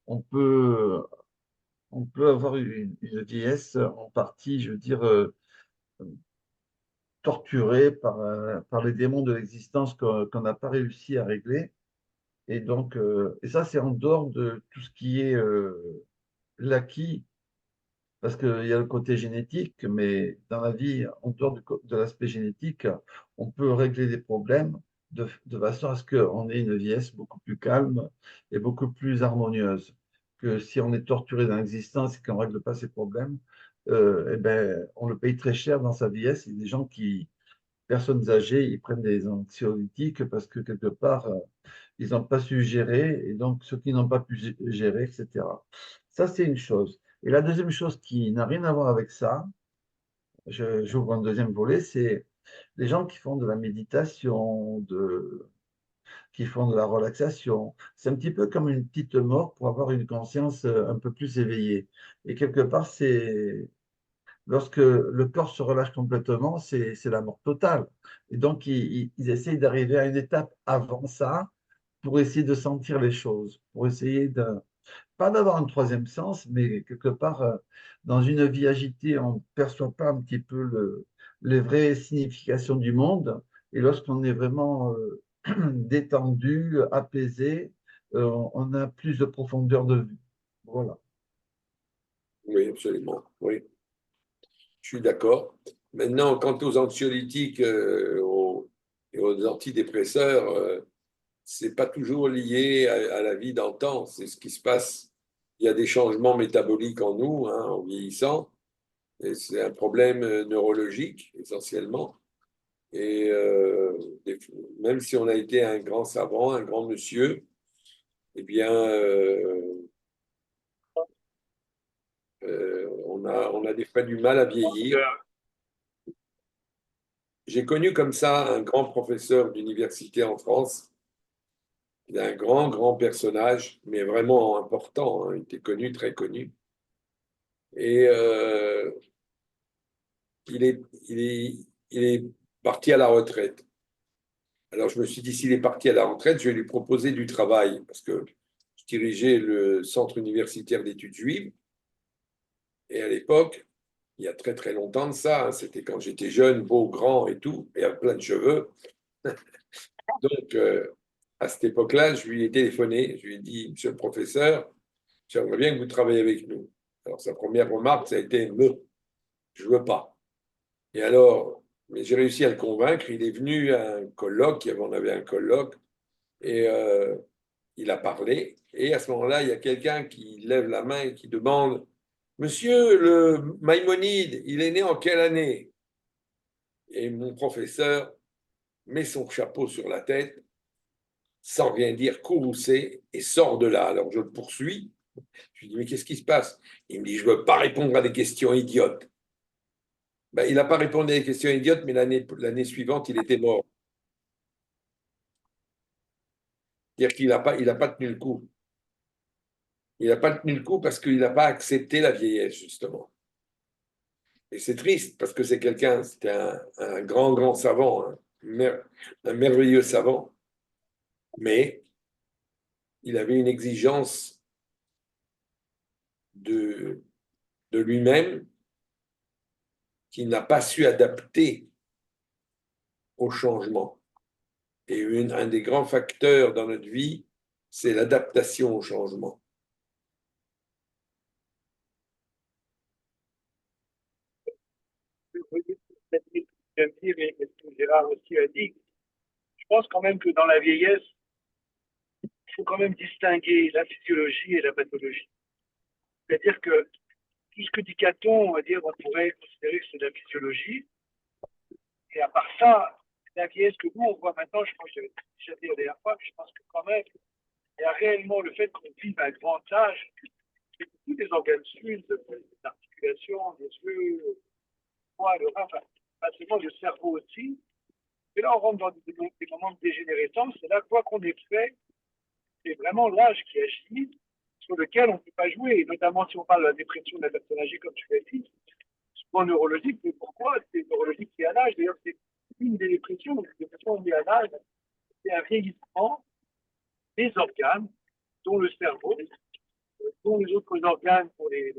Speaker 7: on peut on peut avoir une vieillesse en partie, je veux dire, torturée par les démons de l'existence qu'on n'a pas réussi à régler. Et donc, et ça, c'est en dehors de tout ce qui est l'acquis, parce qu'il y a le côté génétique, mais dans la vie, en dehors de l'aspect génétique, on peut régler des problèmes de façon à ce qu'on ait une vieillesse beaucoup plus calme et beaucoup plus harmonieuse. Que si on est torturé dans l'existence et qu'on ne règle pas ces problèmes, eh ben, on le paye très cher dans sa vieillesse. Il y a des gens personnes âgées, ils prennent des anxiolytiques parce que quelque part, ils n'ont pas su gérer, et donc ceux qui n'ont pas pu gérer, etc. Ça, c'est une chose. Et la deuxième chose qui n'a rien à voir avec ça, j'ouvre un deuxième volet, c'est les gens qui font de la méditation, qui font de la relaxation. C'est un petit peu comme une petite mort pour avoir une conscience un peu plus éveillée. Et quelque part, lorsque le corps se relâche complètement, c'est la mort totale. Et donc, ils essayent d'arriver à une étape avant ça pour essayer de sentir les choses, pour essayer pas d'avoir un troisième sens, mais quelque part, dans une vie agitée, on ne perçoit pas un petit peu les vraies significations du monde. Et lorsqu'on est vraiment détendu, apaisé, on a plus de profondeur de vue. Voilà.
Speaker 2: Oui, absolument. Oui, je suis d'accord. Maintenant, quant aux anxiolytiques et aux antidépresseurs, c'est pas toujours lié à la vie d'antan. C'est ce qui se passe. Il y a des changements métaboliques en nous, hein, en vieillissant. Et c'est un problème neurologique, essentiellement. Et même si on a été un grand savant, un grand monsieur, eh bien, on a des fois du mal à vieillir. J'ai connu comme ça un grand professeur d'université en France. Il est un grand, grand personnage, mais vraiment important. Hein. Il était connu, très connu. Et il est parti à la retraite. Alors, je me suis dit, s'il est parti à la retraite, je vais lui proposer du travail, parce que je dirigeais le Centre universitaire d'études juives. Et à l'époque, il y a très, très longtemps de ça, hein, c'était quand j'étais jeune, beau, grand et tout, et avec plein de cheveux. Donc, à cette époque-là, je lui ai téléphoné, je lui ai dit, monsieur le professeur, J'aimerais bien que vous travailliez avec nous. Alors, sa première remarque, ça a été je ne veux pas. Et alors, mais j'ai réussi à le convaincre. Il est venu à un colloque, on avait un colloque, et il a parlé. Et à ce moment-là, il y a quelqu'un qui lève la main et qui demande, Monsieur le Maïmonide, il est né en quelle année? Et mon professeur met son chapeau sur la tête, sans rien dire, courroucé, et sort de là. Alors je le poursuis. Je lui dis, mais qu'est-ce qui se passe? Il me dit, je ne veux pas répondre à des questions idiotes. Ben, il n'a pas répondu à des questions idiotes, mais l'année suivante, il était mort. C'est-à-dire qu'il n'a pas tenu le coup. Il n'a pas tenu le coup parce qu'il n'a pas accepté la vieillesse, justement. Et c'est triste parce que c'était un grand, grand savant, un merveilleux savant, mais il avait une exigence de lui-même qu'il n'a pas su adapter au changement. Et un des grands facteurs dans notre vie, c'est l'adaptation au changement.
Speaker 6: Et ce que Gérard aussi a dit, je pense quand même que dans la vieillesse, il faut quand même distinguer la physiologie et la pathologie. C'est-à-dire que tout ce que dit Caton, on va dire, on pourrait considérer que c'est de la physiologie. Et à part ça, la vieillesse que nous, on voit maintenant, je pense que j'avais déjà dit la dernière fois, mais je pense que quand même, il y a réellement le fait qu'on vive à un grand âge, que tous les organes suisent, les articulations, les yeux, le foie, le rein, enfin, pratiquement le cerveau aussi. Et là, on rentre dans des moments de dégénérescence. Et là, quoi qu'on ait fait, c'est vraiment l'âge qui agit, sur lequel on ne peut pas jouer. Et notamment si on parle de la dépression de la personne âgée, comme tu l'as dit, souvent neurologique, mais pourquoi c'est neurologique qui est à l'âge? D'ailleurs, c'est une des dépressions, donc les dépressions liées à l'âge, c'est un vieillissement des organes, dont le cerveau, dont les autres organes pour les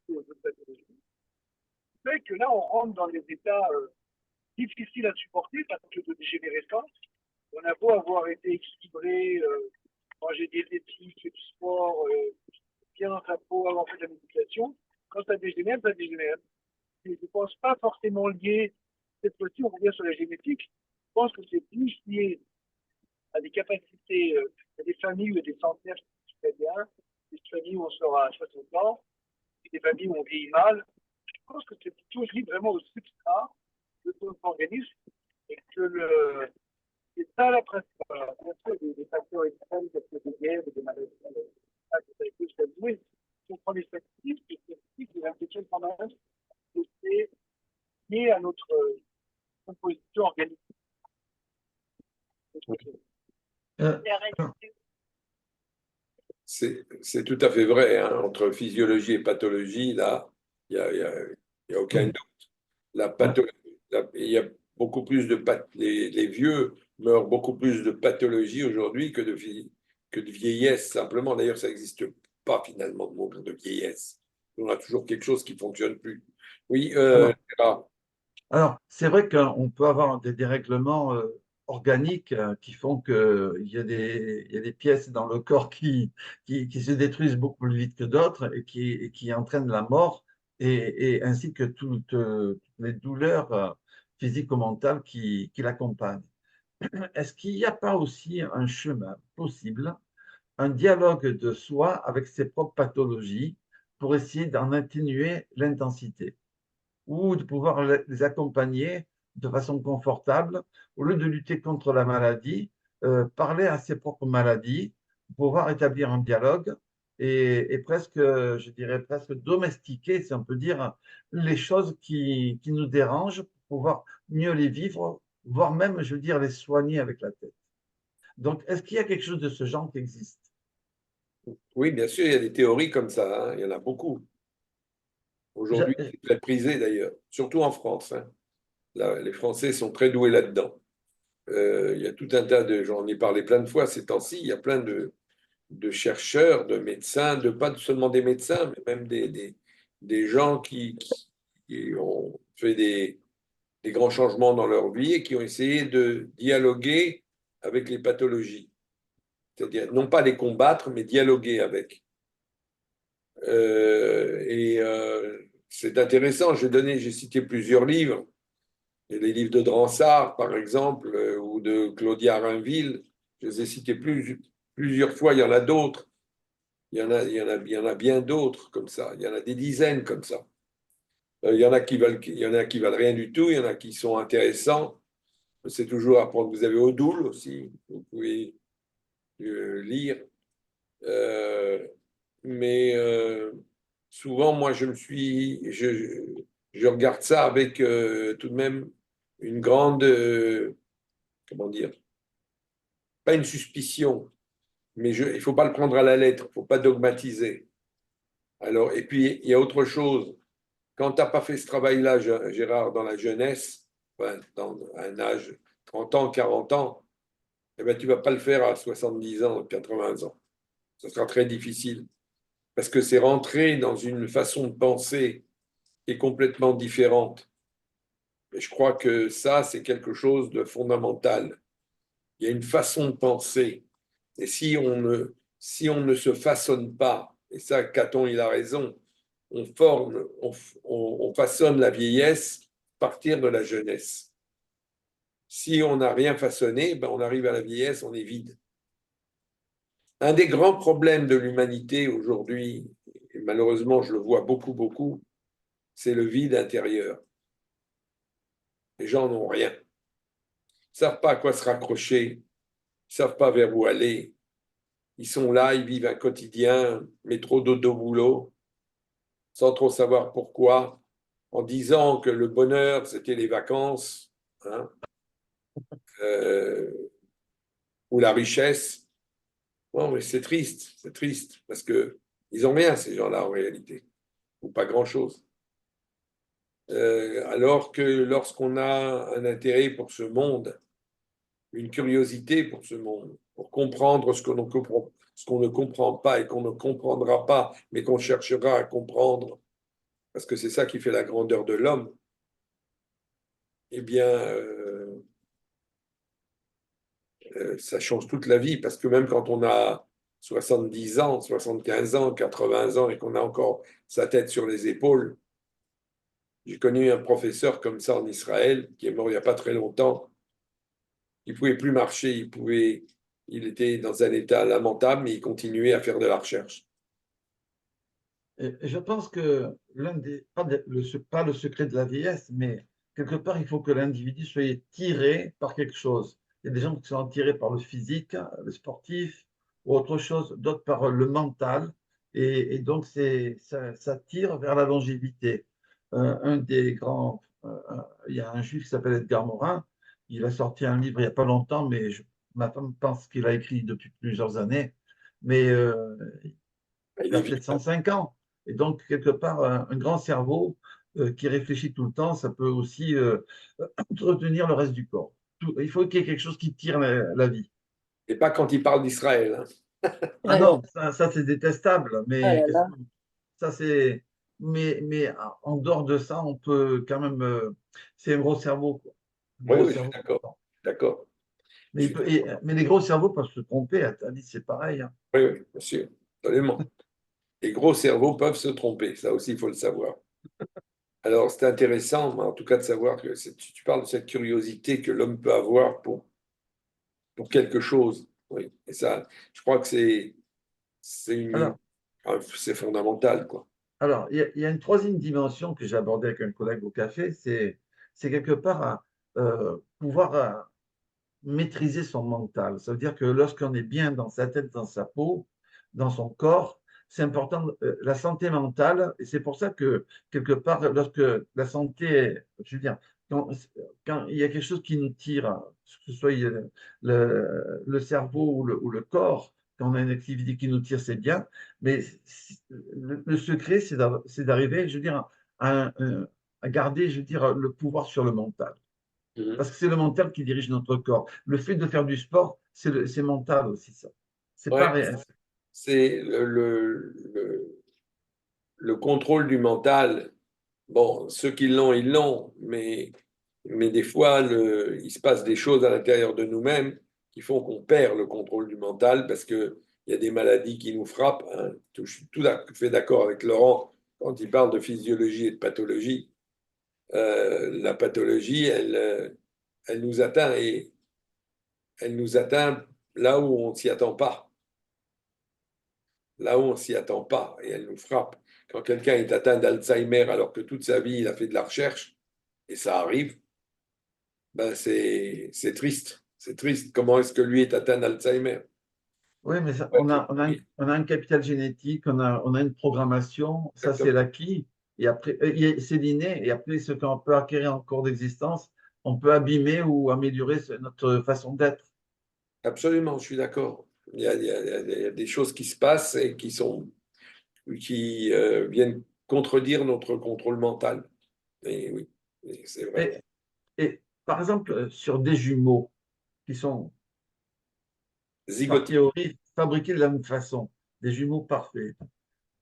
Speaker 6: autres pathologies. Ce qui fait que là, on rentre dans des états difficiles à supporter parce que de dégénérescence. On a beau avoir été équilibré, manger diététique, du sport, bien sa peau, avoir fait de la médication. Quand ça dégénère, ça dégénère. Et je ne pense pas forcément lié, cette fois-ci, on revient sur la génétique, je pense que c'est plus lié à des capacités, à des familles ou des centenaires qui très bien, des familles où on sera à 60 ans, et des familles où on vieillit mal. Je pense que c'est plutôt lié vraiment au substrat de ton organisme et que c'est ça la principale. Bien sûr, des facteurs extrêmes, des guerres, des maladies, oui. Si on prend les statistiques, il y a quelque chose quand même que c'est lié à notre composition organique.
Speaker 7: Euh,
Speaker 2: C'est tout à fait vrai, hein. Entre physiologie et pathologie, là, il y a aucun doute. Il y a beaucoup plus les vieux meurent beaucoup plus de pathologie aujourd'hui que de vieillesse, simplement. D'ailleurs, ça n'existe pas finalement de mot de vieillesse. On a toujours quelque chose qui ne fonctionne plus. Oui,
Speaker 7: alors, c'est vrai qu'on peut avoir des dérèglements organiques qui font qu'il y a des pièces dans le corps qui se détruisent beaucoup plus vite que d'autres et qui entraînent la mort et ainsi que toutes les douleurs physiques ou mentales qui l'accompagnent. Est-ce qu'il n'y a pas aussi un chemin possible, un dialogue de soi avec ses propres pathologies pour essayer d'en atténuer l'intensité ou de pouvoir les accompagner de façon confortable au lieu de lutter contre la maladie, parler à ses propres maladies, pouvoir établir un dialogue et presque, je dirais presque domestiquer, si on peut dire, les choses qui nous dérangent pour pouvoir mieux les vivre, voire même, je veux dire, les soigner avec la tête. Donc, est-ce qu'il y a quelque chose de ce genre qui existe?
Speaker 2: oui, bien sûr, il y a des théories comme ça, hein. Il y en a beaucoup. Aujourd'hui, c'est très prisé d'ailleurs, surtout en France, hein. Là, les Français sont très doués là-dedans. Il y a tout un tas de, j'en ai parlé plein de fois ces temps-ci, il y a plein de chercheurs, de médecins, pas seulement des médecins, mais même des gens qui ont fait des grands changements dans leur vie et qui ont essayé de dialoguer avec les pathologies. C'est-à-dire, non pas les combattre, mais dialoguer avec. C'est intéressant. J'ai cité plusieurs livres. Et les livres de Dransart, par exemple, ou de Claudia Rainville, je les ai cités plusieurs fois. Il y en a d'autres. Il y en a bien d'autres comme ça. Il y en a des dizaines comme ça. Il y en a qui valent rien du tout. Il y en a qui sont intéressants. C'est toujours à prendre. Vous avez Odoul aussi. Vous pouvez lire. Mais souvent, moi, je regarde ça avec tout de même une grande, comment dire, pas une suspicion, mais il ne faut pas le prendre à la lettre, il ne faut pas dogmatiser. Alors, et puis, il y a autre chose. Quand tu n'as pas fait ce travail-là, Gérard, dans la jeunesse, enfin, dans un âge 30 ans, 40 ans, eh ben, tu ne vas pas le faire à 70 ans, 80 ans. Ce sera très difficile. Parce que c'est rentrer dans une façon de penser qui est complètement différente. Et je crois que ça, c'est quelque chose de fondamental. Il y a une façon de penser. Et si on ne se façonne pas, et ça, Caton, il a raison, on façonne la vieillesse à partir de la jeunesse. Si on n'a rien façonné, ben on arrive à la vieillesse, on est vide. Un des grands problèmes de l'humanité aujourd'hui, et malheureusement je le vois beaucoup, c'est le vide intérieur. Les gens n'ont rien. Ils ne savent pas à quoi se raccrocher, ils ne savent pas vers où aller. Ils sont là, ils vivent un quotidien, métro, dodo, boulot, sans trop savoir pourquoi, en disant que le bonheur, c'était les vacances, hein, ou la richesse. Bon, mais c'est triste, parce qu'ils n'ont rien, ces gens-là, en réalité, ou pas grand-chose. Alors que lorsqu'on a un intérêt pour ce monde, une curiosité pour ce monde, pour comprendre ce qu'on ne comprend pas et qu'on ne comprendra pas, mais qu'on cherchera à comprendre, parce que c'est ça qui fait la grandeur de l'homme, eh bien, ça change toute la vie, parce que même quand on a 70 ans, 75 ans, 80 ans, et qu'on a encore sa tête sur les épaules, j'ai connu un professeur comme ça en Israël, qui est mort il n'y a pas très longtemps. Il ne pouvait plus marcher, il était dans un état lamentable, mais il continuait à faire de la recherche.
Speaker 7: Et je pense que pas le secret de la vieillesse, mais quelque part, il faut que l'individu soit tiré par quelque chose. Il y a des gens qui sont attirés par le physique, le sportif, ou autre chose, d'autres par le mental. Et donc, ça tire vers la longévité. Un des grands, il y a un juif qui s'appelle Edgar Morin, il a sorti un livre il n'y a pas longtemps, mais ma femme pense qu'il a écrit depuis plusieurs années. Mais il a peut-être 105 ans. Et donc, quelque part, un grand cerveau qui réfléchit tout le temps, ça peut aussi retenir le reste du corps. Il faut qu'il y ait quelque chose qui tire la vie.
Speaker 2: Et pas quand il parle d'Israël. Hein.
Speaker 7: Ah non, ça c'est détestable, mais
Speaker 3: Ah là là.
Speaker 7: ça c'est. Mais en dehors de ça, on peut quand même. C'est un gros cerveau, quoi. Un
Speaker 2: Oui,
Speaker 7: gros
Speaker 2: oui, je suis
Speaker 7: cerveau.
Speaker 2: d'accord. D'accord. Je
Speaker 7: Mais,
Speaker 2: suis d'accord.
Speaker 7: mais les gros cerveaux peuvent se tromper. Attendez, c'est pareil, hein.
Speaker 2: Oui, oui, bien sûr, absolument. Les gros cerveaux peuvent se tromper, ça aussi, il faut le savoir. Alors, c'est intéressant, en tout cas, de savoir que tu parles de cette curiosité que l'homme peut avoir pour quelque chose. Oui. Et ça, je crois que
Speaker 7: Alors,
Speaker 2: c'est fondamental, quoi.
Speaker 7: Alors, il y a une troisième dimension que j'ai abordée avec un collègue au café, c'est quelque part pouvoir maîtriser son mental. Ça veut dire que lorsqu'on est bien dans sa tête, dans sa peau, dans son corps, c'est important, la santé mentale, et c'est pour ça que quelque part, lorsque la santé, je veux dire, quand, quand il y a quelque chose qui nous tire, que ce soit le cerveau ou le corps, quand on a une activité qui nous tire, c'est bien, mais le secret, c'est d'arriver, je veux dire, à garder, je veux dire, le pouvoir sur le mental.
Speaker 2: Mhm.
Speaker 7: Parce que c'est le mental qui dirige notre corps. Le fait de faire du sport, c'est mental aussi, ça. C'est pas
Speaker 2: Ouais,
Speaker 7: réel.
Speaker 2: c'est le contrôle du mental. Bon, ceux qui l'ont, ils l'ont, mais des fois, il se passe des choses à l'intérieur de nous-mêmes qui font qu'on perd le contrôle du mental parce qu'il il y a des maladies qui nous frappent, hein. Je suis tout à fait d'accord avec Laurent quand il parle de physiologie et de pathologie. La pathologie, elle nous atteint et elle nous atteint là où on ne s'y attend pas. Là où on ne s'y attend pas et elle nous frappe. Quand quelqu'un est atteint d'Alzheimer alors que toute sa vie il a fait de la recherche, et ça arrive, ben c'est triste. C'est triste. Comment est-ce que lui est atteint d'Alzheimer?
Speaker 7: Oui, mais
Speaker 2: Ouais,
Speaker 7: on a un capital génétique, on a une programmation, ça c'est
Speaker 2: exactement.
Speaker 7: l'acquis, et après, c'est l'inné, et après, ce qu'on peut acquérir en cours d'existence, on peut abîmer ou améliorer notre façon d'être.
Speaker 2: Absolument, je suis d'accord. Il y a des choses qui se passent et qui viennent contredire notre contrôle mental. Et oui, c'est vrai.
Speaker 7: Et, et par exemple, sur des jumeaux qui sont, par
Speaker 2: Zygotique.
Speaker 7: théorie, fabriqués de la même façon, des jumeaux parfaits,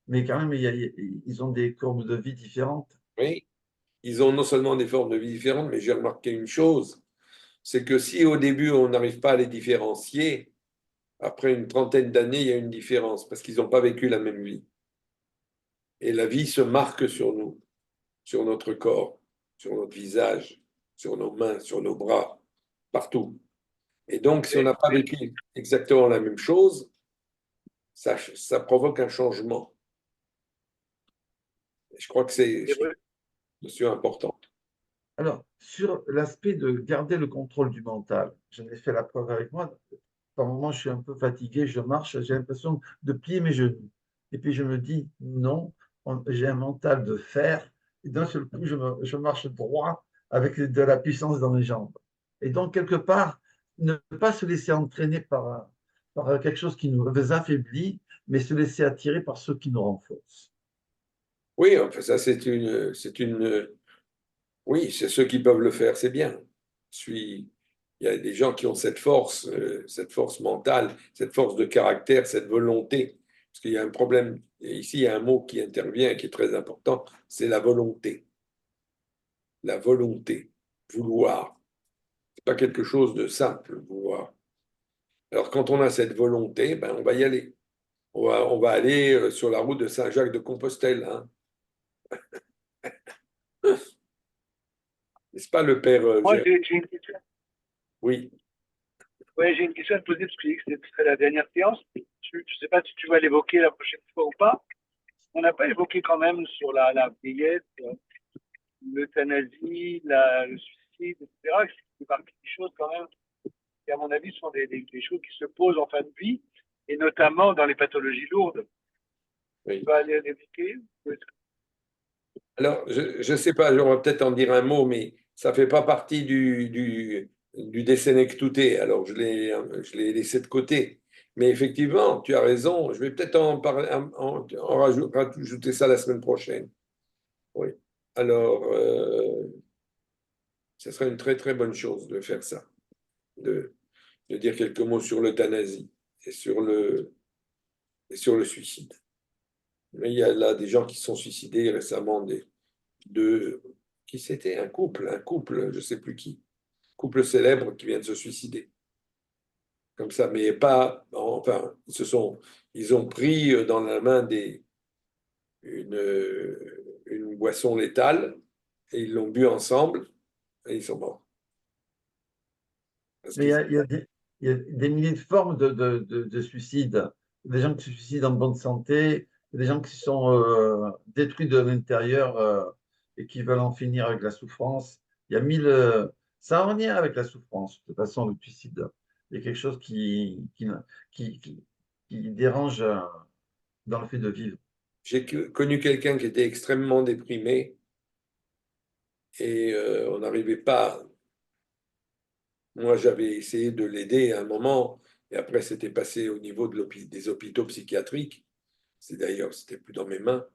Speaker 7: mais quand même, ils ont des courbes de vie différentes.
Speaker 2: Oui, ils ont non seulement des formes de vie différentes, mais j'ai remarqué une chose, c'est que si au début on n'arrive pas à les différencier, après une trentaine d'années, il y a une différence parce qu'ils n'ont pas vécu la même vie. Et la vie se marque sur nous, sur notre corps, sur notre visage, sur nos mains, sur nos bras, partout. Et donc, si on n'a pas vécu exactement la même chose, ça provoque un changement. Et je crois que c'est
Speaker 6: Et
Speaker 2: une notion importante.
Speaker 7: Alors, sur l'aspect de garder le contrôle du mental, j'en ai fait la preuve avec moi. Par moments, je suis un peu fatigué, je marche, j'ai l'impression de plier mes genoux. Et puis je me dis, non, j'ai un mental de fer. Et d'un seul coup, je marche droit avec de la puissance dans mes jambes. Et donc, quelque part, ne pas se laisser entraîner par quelque chose qui nous affaiblit, mais se laisser attirer par ce qui nous renforce.
Speaker 2: Oui, enfin, ça, oui, c'est ceux qui peuvent le faire, c'est bien. Il y a des gens qui ont cette force mentale, cette force de caractère, cette volonté. Parce qu'il y a un problème, et ici, il y a un mot qui intervient et qui est très important, c'est la volonté. La volonté, vouloir. C'est pas quelque chose de simple, vouloir. Alors, quand on a cette volonté, ben, on va y aller. On va aller sur la route de Saint-Jacques-de-Compostelle, hein. N'est-ce pas le père
Speaker 6: moi, j'ai une question.
Speaker 2: Oui.
Speaker 6: Ouais, j'ai une question à te poser parce que ce serait la dernière séance. Je ne sais pas si tu vas l'évoquer la prochaine fois ou pas. On n'a pas évoqué quand même sur la vieillesse, l'euthanasie, le suicide, etc. C'est partie des choses quand même qui, à mon avis, sont des choses qui se posent en fin de vie, et notamment dans les pathologies lourdes.
Speaker 2: Oui.
Speaker 6: Tu vas aller l'évoquer?
Speaker 2: Alors, je ne sais pas, on va peut-être en dire un mot, mais ça ne fait pas partie du Décénectouté, alors je l'ai laissé de côté. Mais effectivement, tu as raison, je vais peut-être rajouter ça la semaine prochaine. Oui. Alors, ce serait une très très bonne chose de faire ça, de, de dire quelques mots sur l'euthanasie et et sur le suicide. Mais il y a là des gens qui se sont suicidés récemment, de qui c'était un couple, je ne sais plus qui, couple célèbre qui vient de se suicider. Comme ça, mais pas, enfin, ils ont pris dans la main une boisson létale et ils l'ont bu ensemble et ils sont morts. Parce
Speaker 7: Mais
Speaker 2: qu'ils,
Speaker 7: il y a des milliers de formes de suicide. Des gens qui se suicident en bonne santé, des gens qui sont détruits de l'intérieur et qui veulent en finir avec la souffrance. Il y a mille. Ça a un lien avec la souffrance, de toute façon, le suicide. Il y a quelque chose qui, qui, qui dérange dans le fait de vivre.
Speaker 2: j'ai connu quelqu'un qui était extrêmement déprimé et on n'arrivait pas. Moi, j'avais essayé de l'aider à un moment et après, c'était passé au niveau des hôpitaux psychiatriques. C'était plus dans mes mains.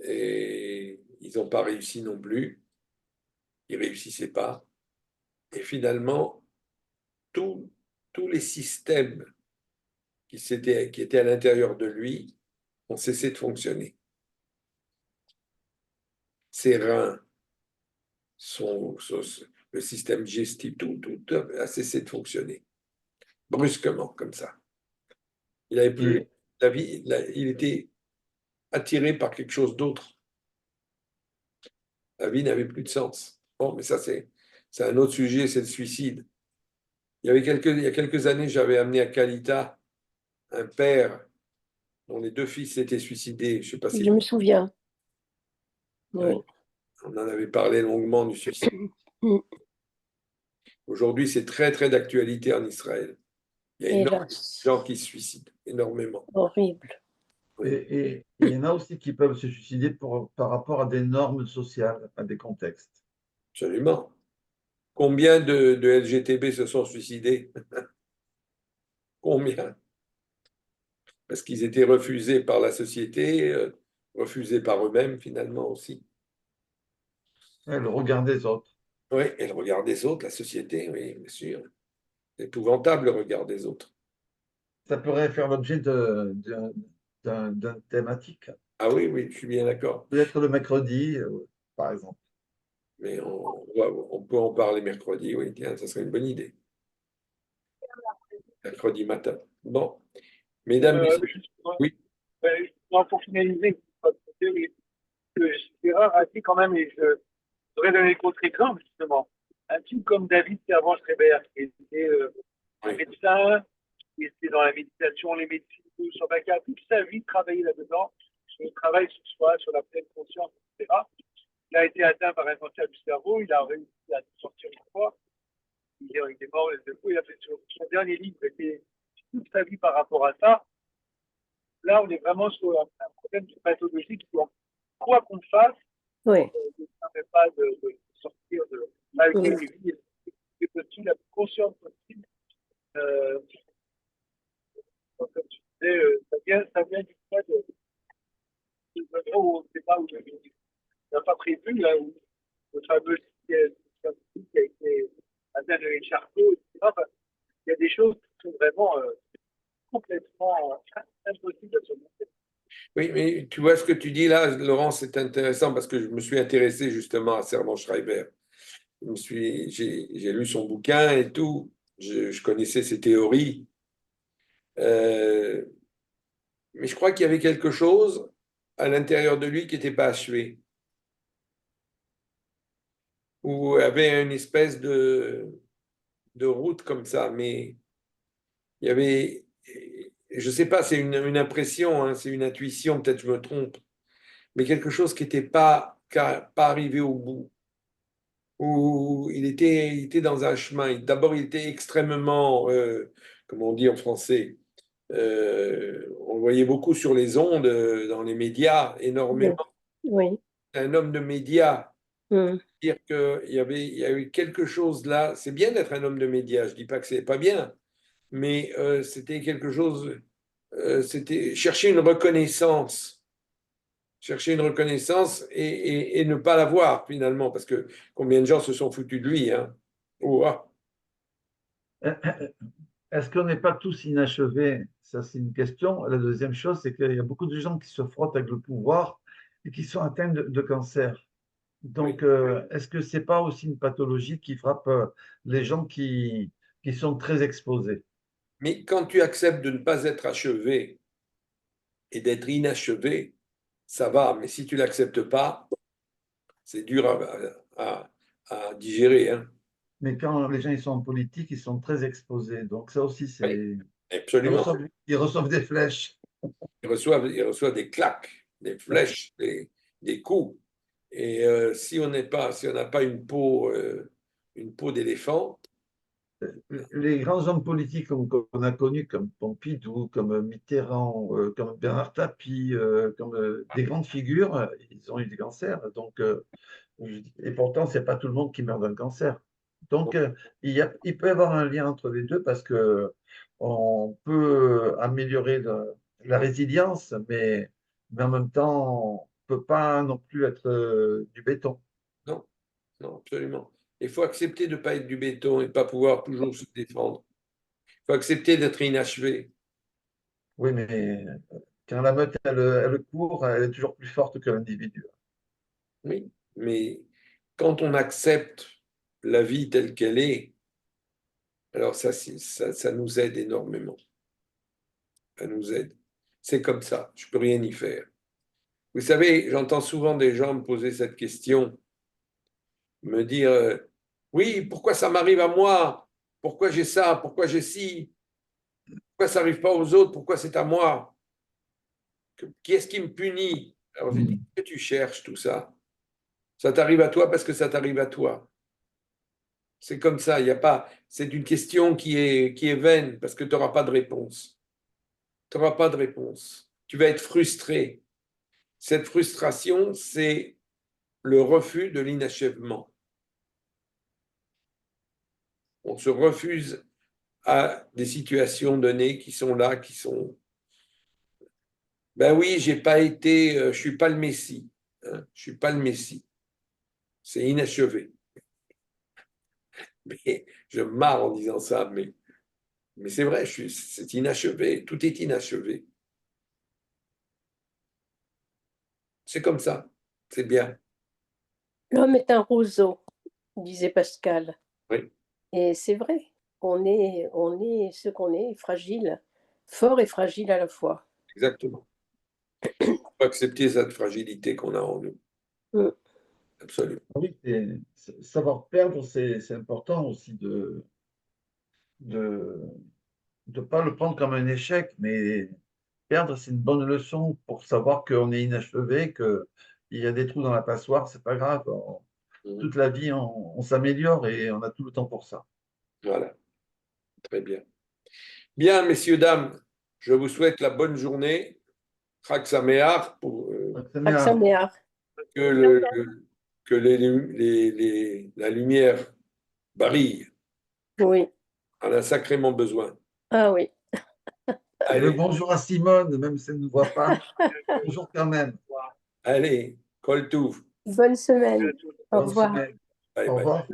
Speaker 2: Et ils n'ont pas réussi non plus. Ils ne réussissaient pas. Et finalement, tous tous les systèmes qui étaient à l'intérieur de lui ont cessé de fonctionner. Ses reins, le système digestif, tout a cessé de fonctionner, brusquement, comme ça. Il avait plus
Speaker 7: Et,
Speaker 2: la vie, il était attiré par quelque chose d'autre. La vie n'avait plus de sens. Bon, mais ça, c'est un autre sujet, c'est le suicide. Il y a quelques années, j'avais amené à Calita un père dont les deux fils s'étaient suicidés. Je sais pas si
Speaker 8: Je me souviens. Oui.
Speaker 2: on en avait parlé longuement du suicide. Aujourd'hui, c'est très, très d'actualité en Israël. Il y a énormément de
Speaker 8: Hélas,
Speaker 2: gens qui se suicident, énormément.
Speaker 8: horrible.
Speaker 2: Oui,
Speaker 7: et il y en a aussi qui peuvent se suicider par rapport à des normes sociales, à des contextes.
Speaker 2: absolument. Combien de LGTB se sont suicidés? Combien? Parce qu'ils étaient refusés par la société, refusés par eux-mêmes finalement aussi.
Speaker 7: Le regard des autres.
Speaker 2: Oui, et le regard des autres, la société, oui, bien sûr. C'est épouvantable le regard des autres.
Speaker 7: Ça pourrait faire l'objet d'un thématique.
Speaker 2: Ah oui, oui, je suis bien d'accord.
Speaker 7: Peut-être le mercredi, par exemple.
Speaker 2: Mais on peut en parler mercredi, oui, tiens, ça serait une bonne idée. Mercredi matin. Bon, mesdames, messieurs,
Speaker 6: Justement,
Speaker 2: oui,
Speaker 6: justement, pour finaliser, Gérard a dit quand même, et je voudrais donner le contre-exemple, justement, un type comme David Servan-Schreiber, qui était un
Speaker 2: oui,
Speaker 6: médecin, qui était dans la méditation, les médecines, tout, sur la carte, toute sa vie travaillé là-dedans, sur le travail sur soi, sur la pleine conscience, etc. Il a été atteint par un cancer du cerveau, il a réussi à sortir une fois, il est mort les deux fois, il a fait son dernier livre, était toute sa vie par rapport à ça. Là, on est vraiment sur un problème de pathologie qui, quoi qu'on fasse,
Speaker 8: Oui.
Speaker 6: ne permet pas de sortir malgré les vies les possibles, la plus consciente possible. Euh, Comme tu disais, ça vient du fait de gros débat où il n'a pas prévu, là, où le fameux scientifique qui a été atteint de l'écharpeau, etc. Enfin, il y a des choses qui sont vraiment complètement impossibles à se monter.
Speaker 2: oui, mais tu vois ce que tu dis là, Laurent, c'est intéressant parce que je me suis intéressé justement à Servan-Schreiber. J'ai lu son bouquin et tout, je connaissais ses théories, euh, mais je crois qu'il y avait quelque chose à l'intérieur de lui qui n'était pas achevé, ou avait une espèce de route comme ça, mais il y avait, je ne sais pas, c'est une impression, hein, c'est une intuition, peut-être je me trompe, mais quelque chose qui n'était pas arrivé au bout, où il était dans un chemin. D'abord, il était extrêmement, comment on dit en français, on le voyait beaucoup sur les ondes, dans les médias, énormément.
Speaker 8: Oui.
Speaker 2: Un homme de médias,
Speaker 8: Mm.
Speaker 2: dire il y a eu quelque chose là. C'est bien d'être un homme de médias, je dis pas que c'est pas bien, mais c'était quelque chose, c'était chercher une reconnaissance et ne pas l'avoir finalement, parce que combien de gens se sont foutus de lui, hein. Ouah.
Speaker 7: Est-ce qu'on n'est pas tous inachevés? Ça, c'est une question. La deuxième chose, c'est qu'il y a beaucoup de gens qui se frottent avec le pouvoir et qui sont atteints de cancer.
Speaker 2: Oui.
Speaker 7: Donc, est-ce que c'est pas aussi une pathologie qui frappe les gens qui sont très exposés?
Speaker 2: Mais quand tu acceptes de ne pas être achevé et d'être inachevé, ça va, mais si tu l'acceptes pas, c'est dur à digérer, hein.
Speaker 7: Mais quand les gens ils sont en politique, ils sont très exposés. Donc, ça aussi,
Speaker 2: Oui,
Speaker 7: c'est.
Speaker 2: absolument.
Speaker 7: Ils reçoivent des flèches.
Speaker 2: Ils reçoivent des claques, des flèches, des coups. Et si on n'a pas une peau d'éléphant,
Speaker 7: Les grands hommes politiques qu'on a connus, comme Pompidou, comme Mitterrand, comme Bernard Tapie, comme des grandes figures, ils ont eu des cancers. Donc, et pourtant, c'est pas tout le monde qui meurt d'un cancer. Donc, il peut y avoir un lien entre les deux parce que on peut améliorer la résilience, mais en même temps, on ne peut pas non plus être du béton.
Speaker 2: non, non, absolument. Il faut accepter de ne pas être du béton et de ne pas pouvoir toujours se défendre. Il faut accepter d'être inachevé.
Speaker 7: Oui, mais quand la meute, elle court, elle est toujours plus forte que l'individu.
Speaker 2: Oui, mais quand on accepte la vie telle qu'elle est, alors ça nous aide énormément. elle nous aide. C'est comme ça, je ne peux rien y faire. Vous savez, j'entends souvent des gens me poser cette question, me dire oui, pourquoi ça m'arrive à moi? Pourquoi j'ai ça? Pourquoi j'ai ci? Pourquoi ça n'arrive pas aux autres? Pourquoi c'est à moi? Qui est-ce qui me punit? Alors je dis, que tu cherches tout ça? Ça t'arrive à toi parce que ça t'arrive à toi. C'est comme ça, il y a pas. C'est une question qui est vaine parce que tu n'auras pas de réponse. Tu n'auras pas de réponse. Tu vas être frustré. Cette frustration, c'est le refus de l'inachèvement. On se refuse à des situations données qui sont là, qui sont. Ben oui, j'ai pas été, je suis pas le Messie. Hein, je suis pas le Messie. C'est inachevé. Mais je me marre en disant ça, mais c'est vrai, c'est inachevé. Tout est inachevé. C'est comme ça. C'est bien.
Speaker 3: L'homme est un roseau, disait Pascal.
Speaker 2: Oui.
Speaker 3: Et c'est vrai, on est ce qu'on est, fragile, fort et fragile à la fois.
Speaker 2: Exactement. Il faut accepter cette fragilité qu'on a en nous.
Speaker 3: Mm.
Speaker 2: Absolument.
Speaker 7: Oui, savoir perdre, c'est important aussi de pas le prendre comme un échec, mais perdre, c'est une bonne leçon pour savoir qu'on est inachevé, qu'il y a des trous dans la passoire, c'est pas grave. Toute la vie, on s'améliore et on a tout le temps pour ça.
Speaker 2: Voilà. Très bien. Bien, messieurs, dames, je vous souhaite la bonne journée. Chag Sameach pour
Speaker 3: Chag Sameach.
Speaker 2: que la lumière brille.
Speaker 3: Oui.
Speaker 2: On a sacrément besoin.
Speaker 3: Ah oui.
Speaker 7: Et le bonjour à Simone, même si elle ne nous voit pas. Bonjour quand même.
Speaker 2: Allez, Kol Touv.
Speaker 3: Bonne semaine. Au revoir.
Speaker 2: Bye
Speaker 7: Au
Speaker 2: bye.
Speaker 7: revoir.